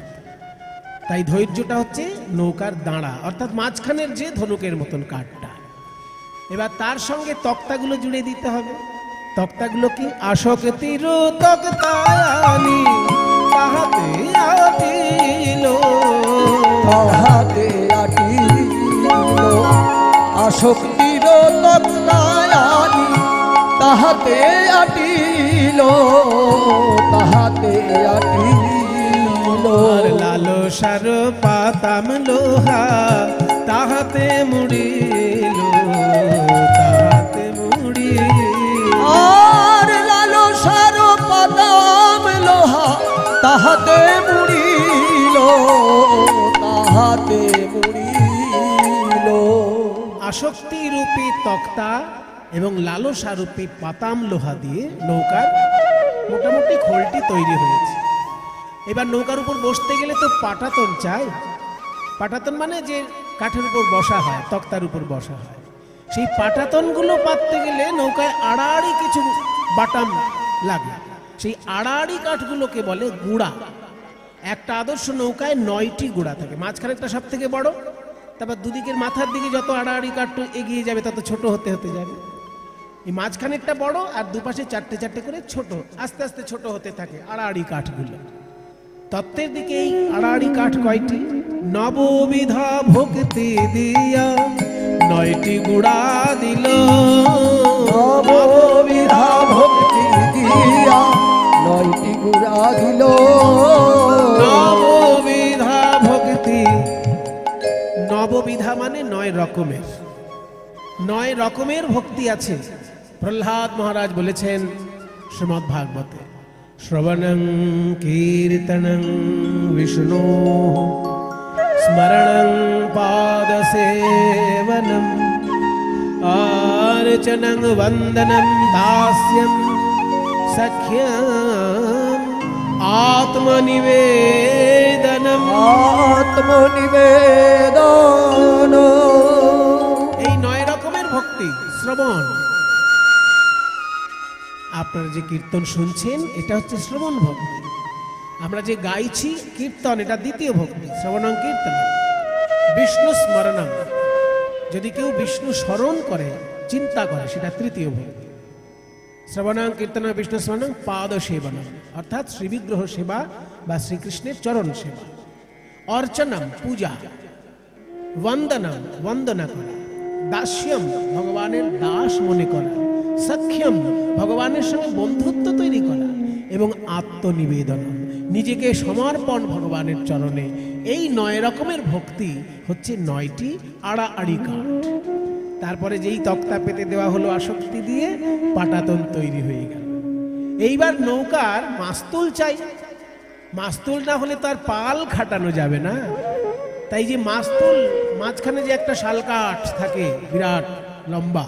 তাই ধৈর্যটা হচ্ছে নৌকার দাঁড়া, অর্থাৎ মাঝখানের যে ধনুকের মতন কাঠটা। এবার তার সঙ্গে তক্তাগুলো জুড়ে দিতে হবে। তক্তাগুলো কি? আসক্তির তক্তায়ানি তাহাতে আটিল, তাহাতে আটিল, আসক্তির তক্তায়ানি তাহাতে আটিল, তাহাতে আটিল। আর লালসার পাতাম লোহা তাহাতে মুড়িল, তাহাতে মুড়িল। আর লালসার পাতাম লোহা তাহাতে মুড়িল, তাহাতে মুড়িল। আসক্তি রূপী তক্তা এবং লালসা রূপী পাতাম লোহা দিয়ে নৌকার মোটামুটি খোলটি তৈরি হয়েছে। এবার নৌকার উপর বসতে গেলে তো পাটাতন চাই। পাটাতন মানে যে কাঠের উপর বসা হয়, তক্তার উপর বসা হয়। সেই পাটাতনগুলো পাততে গেলে নৌকায় আড়াআড়ি কিছু বাটাম লাগে। সেই আড়াআড়ি কাঠগুলোকে বলে গুড়া। একটা আদর্শ নৌকায় 9টি গুড়া থাকে। মাঝখানে একটা সব থেকে বড়, তারপর দুদিকের মাথার দিকে যত আড়াআড়ি কাঠ এগিয়ে যাবে তত ছোট হতে হতে যাবে। এই মাঝখানে একটা বড় আর দুপাশে 4টে 4টে করে ছোট, আস্তে আস্তে ছোট হতে থাকে আড়াআড়ি কাঠগুলো। তত্ত্বের দিকে এই আড়াআড়ি কাঠ কয়টি? নববিধা ভক্তি দিয়া 9টি গুড়া দিল, নববিধা ভক্তি দিয়া 9টি গুড়া দিল। নববিধা ভক্তি, নববিধা মানে 9 রকমের। 9 রকমের ভক্তি আছে। প্রহ্লাদ মহারাজ বলেছেন শ্রীমদ্ ভাগবতে, শ্রবণং কীর্তনং বিষ্ণু স্মরণং পাদসেবনম अर्चनं वन्दनं दास्यं सख्यम् आत्मनिवेदनम् आत्मनिवेदन। এই 9 রকমের ভক্তি শ্রবণ। আপনারা যে কীর্তন শুনছেন এটা হচ্ছে শ্রবণ ভক্তি। আমরা যে গাইছি কীর্তন এটা দ্বিতীয় ভক্তি, শ্রবণং কীর্তনম। বিষ্ণু স্মরণম, যদি কেউ বিষ্ণু স্মরণ করে চিন্তা করে সেটা তৃতীয় ভক্তি। শ্রবণং কীর্তনং বিষ্ণু স্মরণং পাদ সেবনম, অর্থাৎ শ্রীবিগ্রহ সেবা বা শ্রীকৃষ্ণের চরণ সেবা। অর্চনম, পূজা। বন্দনম, বন্দনা করা। দাস্যম, ভগবানের দাস মনে করা। সখ্যম, ভগবানের সঙ্গে বন্ধুত্ব তৈরি করা। এবং আত্মনিবেদন, নিজেকে সমর্পণ ভগবানের চরণে। এই 9 রকমের ভক্তি হচ্ছে 9টি আড়াআড়ি কাঠ। তারপরে যেই তক্তা পেতে দেওয়া হলো আসক্তি দিয়ে, পাটাতন তৈরি হয়ে গেল। এইবার নৌকার মাস্তুল চাই। মাস্তুল না হলে তার পাল খাটানো যাবে না। তাই যে মাস্তুল, মাঝখানে যে একটা শালকাঠ থাকে বিরাট লম্বা,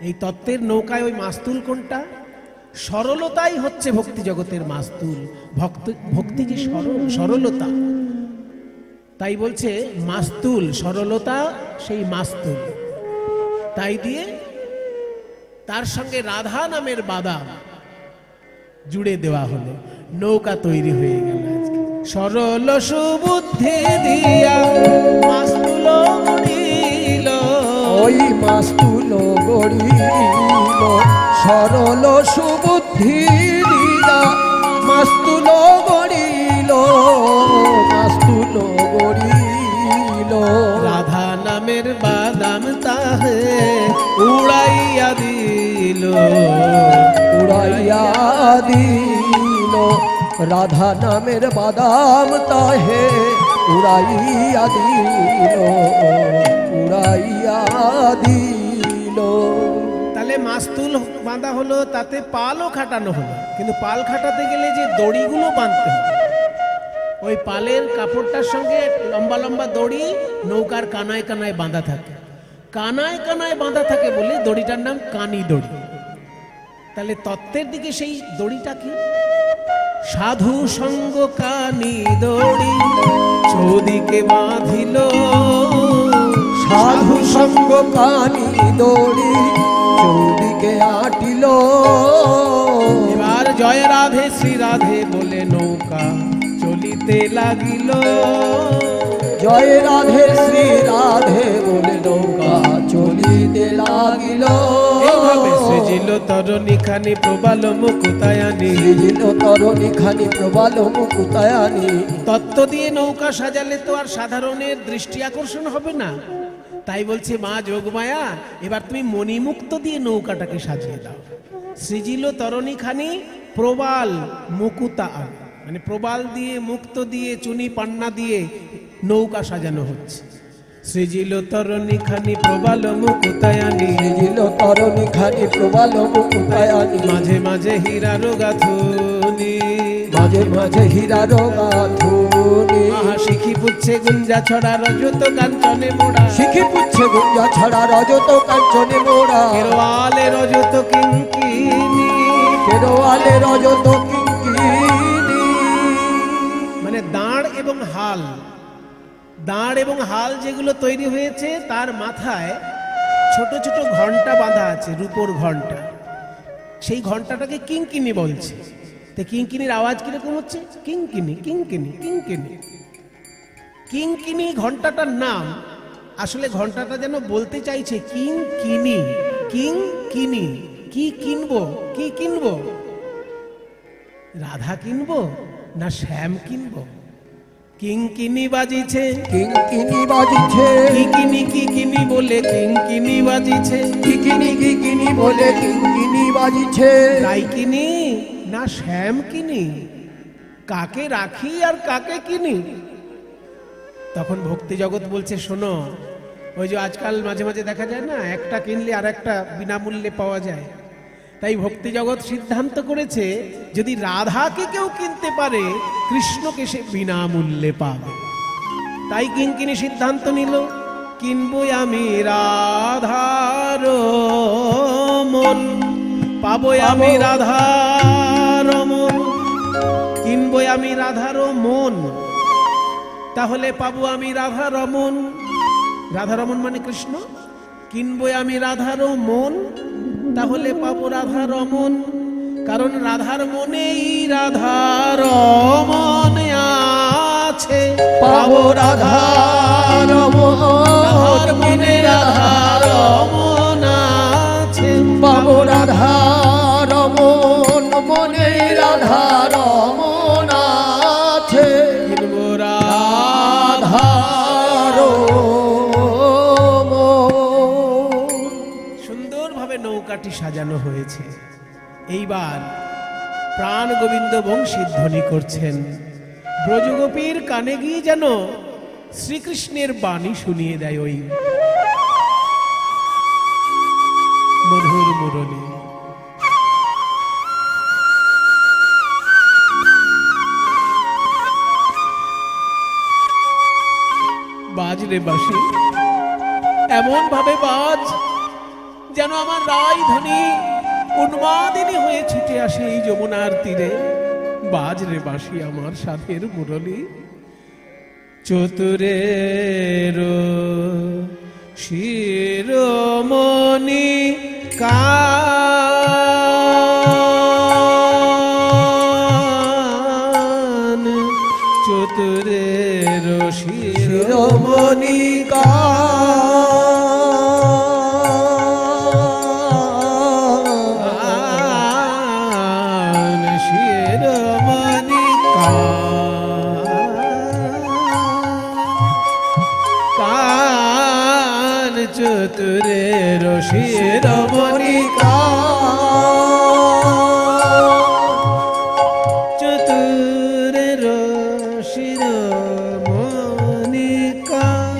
এই তত্ত্বের নৌকায় ওই মাস্তুল কোনটা? সরলতাই হচ্ছে ভক্তি জগতের মাস্তুল। ভক্তি যে সরলতা, তাই বলছে মাস্তুল, সরলতা সেই মাস্তুল। তাই দিয়ে তার সঙ্গে রাধা নামের বাদাম জুড়ে দেওয়া হলো, নৌকা তৈরি হয়ে গেল। আজকে সরল সুবুদ্ধি দিয়া মাস্তুল গড়িল, ওই মাস্তুল গড়িল। সরল সুবুদ্ধি দিয়া মাস্তুল গড়িল, মাস্তুল গড়িল। রাধা নামের বাদাম তাহে উড়াইয়া দিল, উড়াইয়া দিল। রাধা নামের বাদাম তাহে উড়াইয়া দিল, উড়াইয়া দিল। তাহলে মাস্তুল বাঁধা হলো, তাতে পালও খাটানো হলো। কিন্তু পাল খাটাতে গেলে যে দড়িগুলো বাঁধতে হবে, ওই পালের কাপড়টার সঙ্গে লম্বা লম্বা দড়ি নৌকার কানায় কানায় বাঁধা থাকে। কানায় কানায় বাঁধা থাকে বলে দড়িটার নাম কানি দড়ি। তাহলে তত্ত্বের দিকে সেই দড়িটা কি? সাধু সঙ্গ কানি দড়ি চৌদিকে বাঁধিল, সাধু সঙ্গ কানি দড়ি চৌদিকে আটিল। এবার জয় রাধে শ্রী রাধে বলে নৌকা চলিতে লাগিল। জয় রাধে শ্রী রাধে বলে নৌকা চলিতে লাগিল। এইভাবে সৃজিল তরণী খানি প্রবাল মুকুতায়ানি, সৃজিল তরণী খানি প্রবাল মুকুতায়ানি। তত্ত্ব দিয়ে নৌকা সাজালে তো আর সাধারণের দৃষ্টি আকর্ষণ হবে না। তাই বলছে মা যোগমায়া, এবার তুমি মণিমুক্ত দিয়ে নৌকাটাকে সাজিয়ে দাও। সৃজিল তরণী খানি প্রবাল মুকুতায়ান, মানে প্রবাল দিয়ে, মুক্ত দিয়ে, চুনি পান্না দিয়ে নৌকা সাজানো হচ্ছে। সৃজিল তরণী খানি প্রবাল মুকুতায়ানি, সৃজিল তরণী খানি প্রবাল মুকুতায়ানি। মাঝে মাঝে হীরার গাথুনি, মাঝে মাঝে হীরার গাথুনি। আহা শিখি পুচ্ছে গুঞ্জা ছড়া রজত কাঞ্চনে মোড়া, শিখি পুচ্ছে গুঞ্জা ছড়া রজত কাঞ্চনে মোড়া। কেরওয়ালে রজত কিঙ্কিনি, কেরওয়ালে রজত কিঙ্কিনি। মানে দাঁড় এবং হাল, দাঁড় এবং হাল যেগুলো তৈরি হয়েছে তার মাথায় ছোট ছোট ঘন্টা বাঁধা আছে, রূপোর ঘন্টা। সেই ঘন্টাটাকে কিঙ্কিনি বলছে। তো কিঙ্কিনির আওয়াজ কিরকম হচ্ছে? কিঙ্কিনি কিঙ্কিনি কিঙ্কিনি। কিঙ্কিনি ঘন্টাটার নাম। আসলে ঘন্টাটা যেন বলতে চাইছে কিঙ্কিনি, কিঙ্কিনি। কি কিনবো, কি কিনবো? রাধা কিনবো না শ্যাম কিনবো? কিঙ্কিনি বাজিছে, কিঙ্কিনি বাজিছে। কিকিনি কিকিনি বলে কিঙ্কিনি বাজিছে, কিকিনি কিকিনি বলে কিঙ্কিনি বাজিছে। তাই কিনি না শ্যাম কিনি? কাকে রাখি আর কাকে কিনি? তখন ভক্তি জগৎ বলছে শোনো, ওই যে আজকাল মাঝে মাঝে দেখা যায় না, একটা কিনলে আর একটা বিনামূল্যে পাওয়া যায়। তাই ভক্তি জগৎ সিদ্ধান্ত করেছে যদি রাধাকে কেউ কিনতে পারে কৃষ্ণকে সে বিনামূল্যে পাবে। তাই কিঙ্কিনী সিদ্ধান্ত নিল, কিনবো আমি রাধার মন, পাবো আমি রাধার মন। কিনবো আমি রাধার মন, তাহলে পাবো আমি রাধারমন। রাধারমন মানে কৃষ্ণ। কিনবো আমি রাধার মন, তাহলে পাবো রাধারমন। কারণ রাধার মনেই রাধারমন আছে, পাবো রাধারমন। রাধার মনে রাধারমন আছে, পাবো রাধারমন, মনে রাধারমন আছে। কিনবো রাধারমন। সুন্দরভাবে নৌকাটি সাজানো হয়েছে। এইবার প্রাণ গোবিন্দ বংশীধ্বনি করছেন, ব্রজগোপীর কানে গিয়ে যেন শ্রীকৃষ্ণের বাণী শুনিয়ে দেয় ওই মধুর মুরলী। বাজ রে বাঁশি, এমন ভাবে বাজ যেন আমার রায় ধ্বনি উন্মাদিনী হয়ে ছুটে আসে এই যমুনার তীরে। বাজ রে বাঁশি আমার সাথের মুরলী। চতুরের শিরোমণি কান, চতুরের শিরোমণি কান, শিরোমণি কান, চতুরের শিরোমণি কান, চতুরের শিরোমণি কান।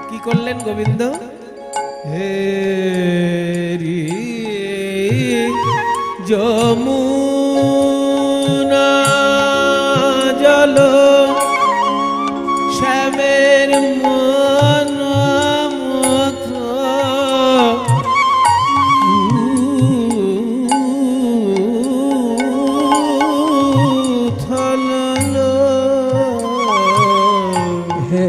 কি করলেন গোবিন্দ? হে রি যমুনা জল শ্যামের মন মত থলল। হে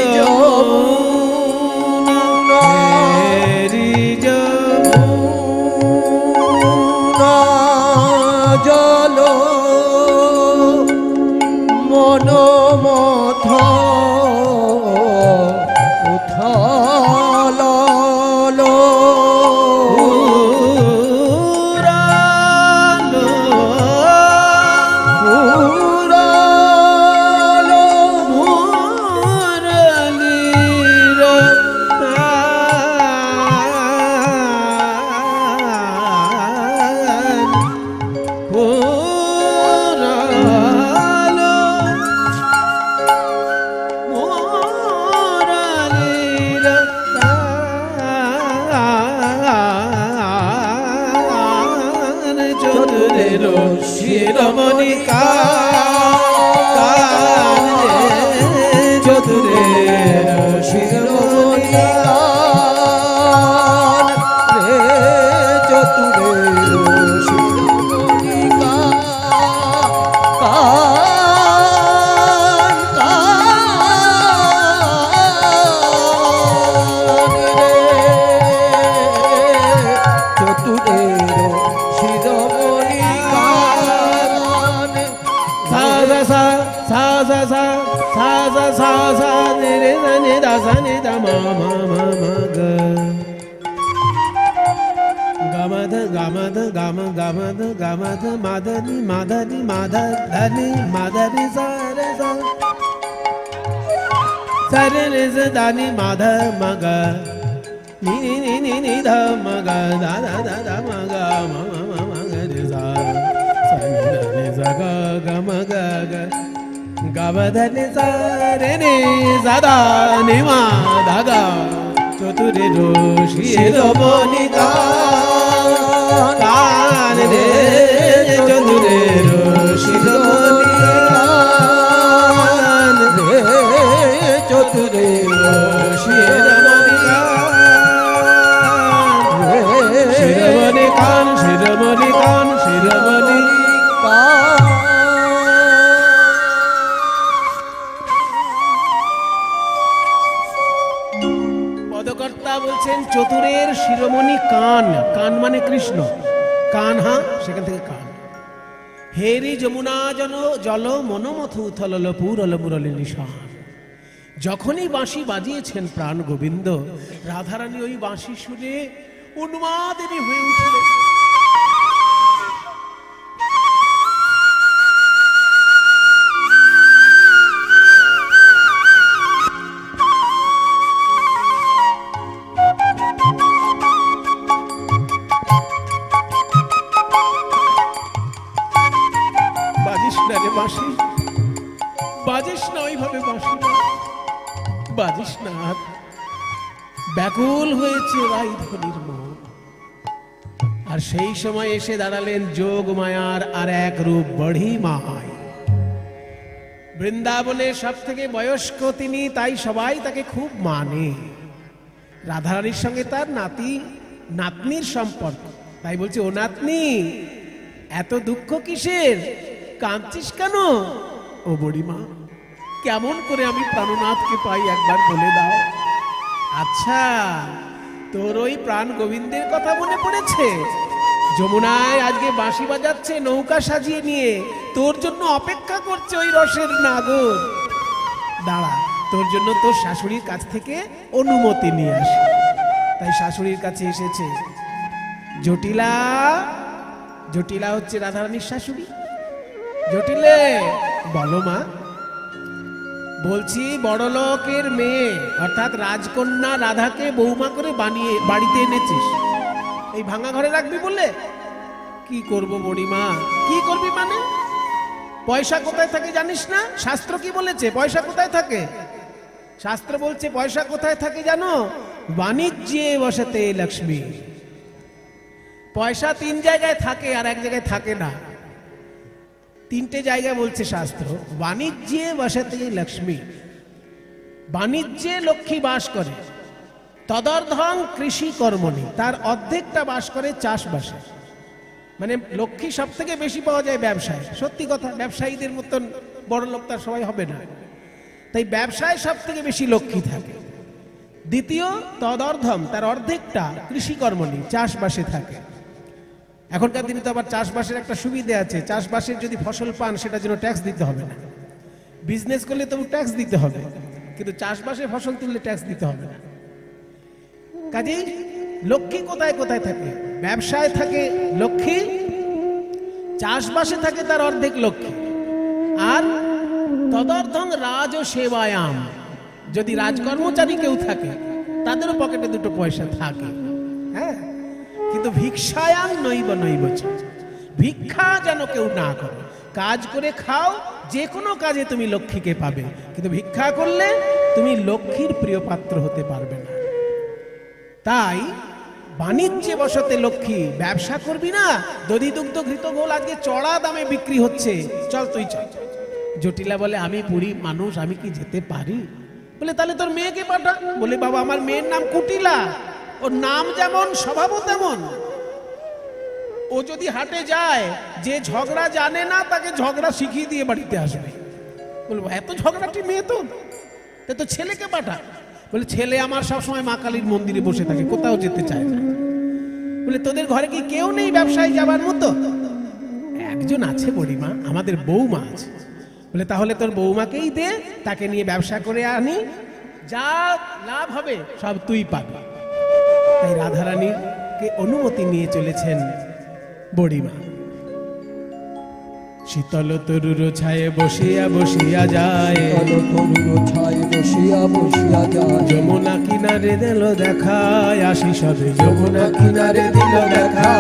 যমুনা, হেরি যমুনা জল মনোমথ উথল। শিরোমণি কান, চতুরের শিরোমণি কান, রে চতুরের শিরোমণি কান, কান, রে চতুরের শিরোমণি কান। সা সা সা সা সা সা সা সা সা নি রে না নি দা সা নি দা মা মা মা মা গ গামদ গামদ গাম গামদ গামদ মাদনি মাদনি মাদনি মাদনি সা রে সা সা রে রে সা দানি মাধ মগ নি নি নি নি নি ध मग दा दा दा दा मग म म म म ग रे सा सा नि दा नि सा ग ग म ग ग ग ब ध नि सा रे नि सा दा नि म दा ग চতুরের শিরোমণি কান রে চতুরের শিরোমণি কান রে চতুরের শিরোমণি কান শিরোমণি কান শিরোমণি কান। পদকর্তা বলছেন চতুরের শিরোমণি কান, কান মানে কৃষ্ণ, কানহা সেখান থেকে কান। হেরি যমুনা জল মনোমথ উথল পুরল মুরলি নিশান। যখনই বাঁশি বাজিয়েছেন প্রাণ গোবিন্দ, রাধারানী ওই বাঁশি শুনে উন্মাদিনী হয়ে উঠলেন। বাজিস না রে বাঁশি, বাজিস না ওইভাবে বাঁশি, বাজিস না। ব্যাকুল হয়েছে রাইধনির মন। আর সেই সময় এসে দাঁড়ালেন যোগ মায়ার আর এক রূপ বড়ি মায়। বৃন্দাবনের সব থেকে বয়স্ক তিনি, তাই সবাই তাকে খুব মানে। রাধারানীর সঙ্গে তার নাতনির সম্পর্ক, তাই বলছে ও নাতনি এত দুঃখ কিসের, কাঁদছিস কেন? ও বুড়িমা, কেমন করে আমি প্রাণনাথকে পাই একবার বলে দাও। আচ্ছা, তোর ওই প্রাণ গোবিন্দের কথা মনে পড়েছে? যমুনায় আজকে বাঁশি বাজাচ্ছে নৌকা সাজিয়ে নিয়ে, তোর জন্য অপেক্ষা করছে ওই রসের নাগর। দাঁড়া, তোর জন্য তোর শাশুড়ির কাছ থেকে অনুমতি নিয়ে আসে। তাই শাশুড়ির কাছে এসেছে। জটিলা, জটিলা হচ্ছে রাধারানীর শাশুড়ি। জটিলে, বলো মা। বলছি বড় লোকের মেয়ে অর্থাৎ রাজকন্যা রাধাকে বৌমা করে বানিয়ে বাড়িতে এনেছিস, এই ভাঙা ঘরে রাখবি বলে? কি করব বুড়িমা? কি করবি মানে? পয়সা কোথায় থাকে জানিস না? শাস্ত্র কি বলেছে পয়সা কোথায় থাকে? শাস্ত্র বলছে পয়সা কোথায় থাকে জানো? বাণিজ্যে বসতে লক্ষ্মী। পয়সা তিন জায়গায় থাকে আর এক জায়গায় থাকে না। তিনটে জায়গা বলছে শাস্ত্র। বাণিজ্যে বসতে লক্ষ্মী, বাণিজ্যে লক্ষ্মী বাস করে। তদর্ধং কৃষি কর্মণি, তার অর্ধেকটা বাস করে চাষবাসে। মানে লক্ষ্মী সব থেকে বেশি পাওয়া যায় ব্যবসায়। সত্যি কথা, ব্যবসায়ীদের মতন বড় লোক তার সবাই হবে না, তাই ব্যবসায় সব থেকে বেশি লক্ষ্মী থাকে। দ্বিতীয় তদর্ধম, তার অর্ধেকটা কৃষিকর্মণি, চাষবাসে থাকে। এখনকার দিনে তো আবার চাষবাসের একটা সুবিধা আছে, চাষবাসের যদি ফসল পান সেটা যেন ট্যাক্স দিতে হবে না। বিজনেস করলে তবু ট্যাক্স দিতে হবে, কিন্তু চাষবাসে ফসল তুললে ট্যাক্স দিতে হবে না। কাজেই লক্ষ্মী কোথায় কোথায় থাকে? ব্যবসায় থাকে লক্ষ্মী, চাষবাসে থাকে তার অর্ধেক লক্ষ্মী। আর তদর্থং রাজ সেবায়াম, যদি রাজকর্মচারী কেউ থাকে তাদেরও পকেটে দুটো পয়সা থাকে। হ্যাঁ, কিন্তু ভিক্ষায়াং নৈব নৈব, ভিক্ষা যেন কেউ না করে। কাজ করে খাও, যে কোনো কাজে তুমি লক্ষ্মীকে পাবে, কিন্তু ভিক্ষা করলে তুমি লক্ষ্মীর প্রিয় পাত্র হতে পারবে না। তাই বাণিজ্যে বসতে লক্ষ্মী, ব্যবসা করবি না? দধি দুগ্ধ ঘৃত গোল আজকে চড়া দামে বিক্রি হচ্ছে, চল তুই চল। জটিলা বলে আমি পুরী মানুষ, আমি কি যেতে পারি? বলে তাহলে তোর মেয়েকে পাঠা। বলে বাবা আমার মেয়ের নাম কুটিলা, ওর নাম যেমন স্বভাবও তেমন। ও যদি হাটে যায়, যে ঝগড়া জানে না তাকে ঝগড়া শিখিয়ে দিয়ে বাড়িতে আসবে। বলবো এত ঝগড়াটি মেয়ে তো, তো ছেলেকে পাঠা। বলে ছেলে আমার সবসময় মা কালীর মন্দিরে বসে থাকে, কোথাও যেতে চায় না। বলে তোদের ঘরে কি কেউ নেই ব্যবসায় যাবার মতো? একজন আছে বুড়িমা, আমাদের বৌমা আছে। বলে তাহলে তোর বৌমাকেই দে, তাকে নিয়ে ব্যবসা করে আনি, যা লাভ হবে সব তুই পাবি। তাই রাধারানীকে অনুমতি নিয়ে চলেছেন বুড়িমা। শীতল তরুর ছায়ে বসিয়া বসিয়া যায়, ছায় বসিয়া বসিয়া যায়। যমুনা কিনারে দিল দেখায় আসি সবে, যমুনা কিনারে দিল দেখা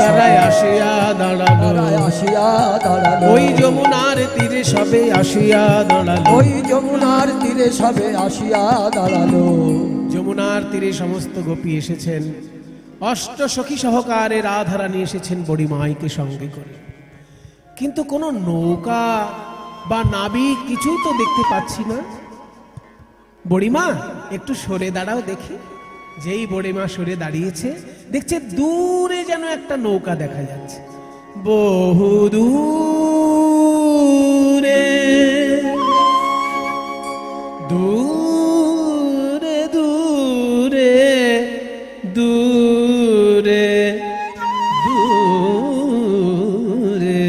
তারাই আসিয়া দাঁড়ালো, আসিয়া দাঁড়ালো। ওই যমুনার তীরে সবে আসিয়া দাঁড়ালো, ওই যমুনার তীরে সবে আসিয়া দাঁড়ালো। যমুনার তীরে সমস্ত গোপী এসেছেন, অষ্ট সখী সহকারে রাধারানী এসেছেন বড়ি মাইকে সঙ্গে করে, কিন্তু কোনো নৌকা বা নাবিক কিছুই তো দেখতে পাচ্ছি না। বড়িমা একটু সরে দাঁড়াও দেখি। যেই বড়িমা সরে দাঁড়িয়েছে, দেখছে দূরে যেন একটা নৌকা দেখা যাচ্ছে, বহু দূরে দূরে দূরে দূরে দূরে।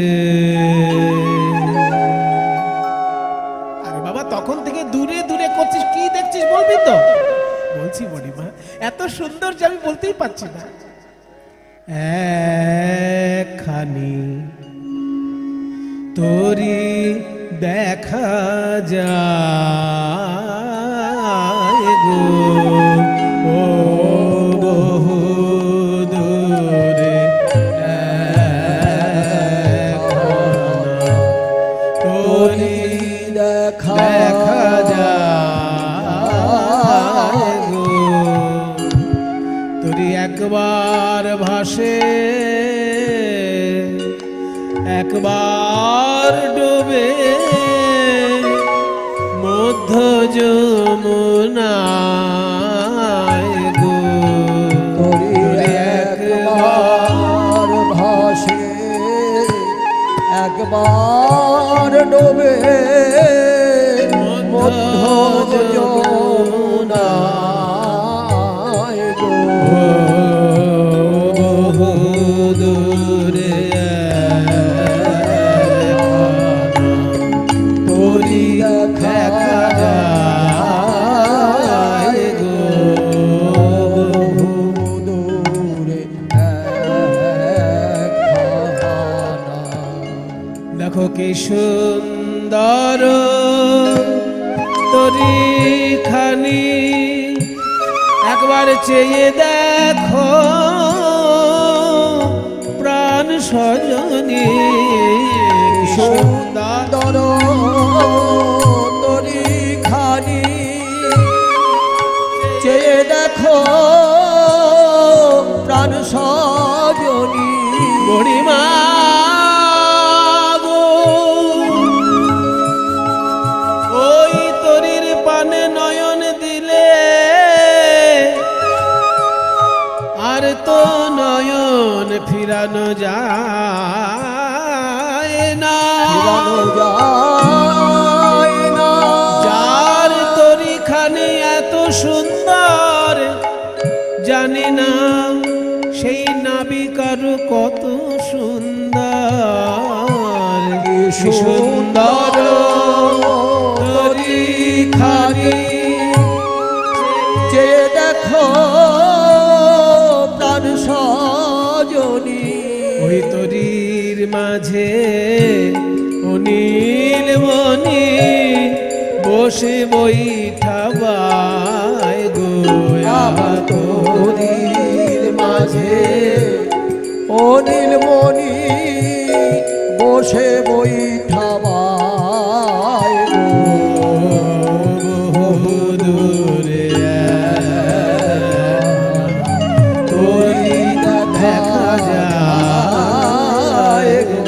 আরে বাবা, তখন থেকে দূরে দূরে করছিস, কি দেখছিস বলবি তো? বলছি বড়িমা, এত সুন্দর যে আমি বলতেই পারছি না। একখানি তোরি দেখা যায় গো, ও বহু দূরে তোরি দেখা যায় গো, তোরি একবার ভাসে একবার ডুবে মধ্য যমুনায় গো, তোরি একবার ভাসে একবার ডোবে মধ্য যমুনায় গো। বহু দূরে তোরি দেখা যায় গো, বহু দূরে একখানা। দেখো কি সুন্দর তোরি খানি, একবার চেয়ে দেখো প্রাণ সজনী, সুন্দর তোরি খানি চেয়ে দেখো প্রাণ সজনী। বড়িমা গো, ওই তরির পানে নয়ন দিলে আর তো নয়ন ফিরানো যায় না, ফিরানো যায় না। যার তরিখানে এত সুন্দর জানি না সেই নাবিকার কত সুন্দর, কি সুন্দর তরিখানি চেয়ে দেখো প্রাণ সজনী। ওই তরির মাঝে অনিল মনি বসে বৈঠাবায় গো, আবার তোরির মাঝে ও নীলমণি বসে বৈঠাবায় গো। বহু দূরে তোরি দেখা যায় গো।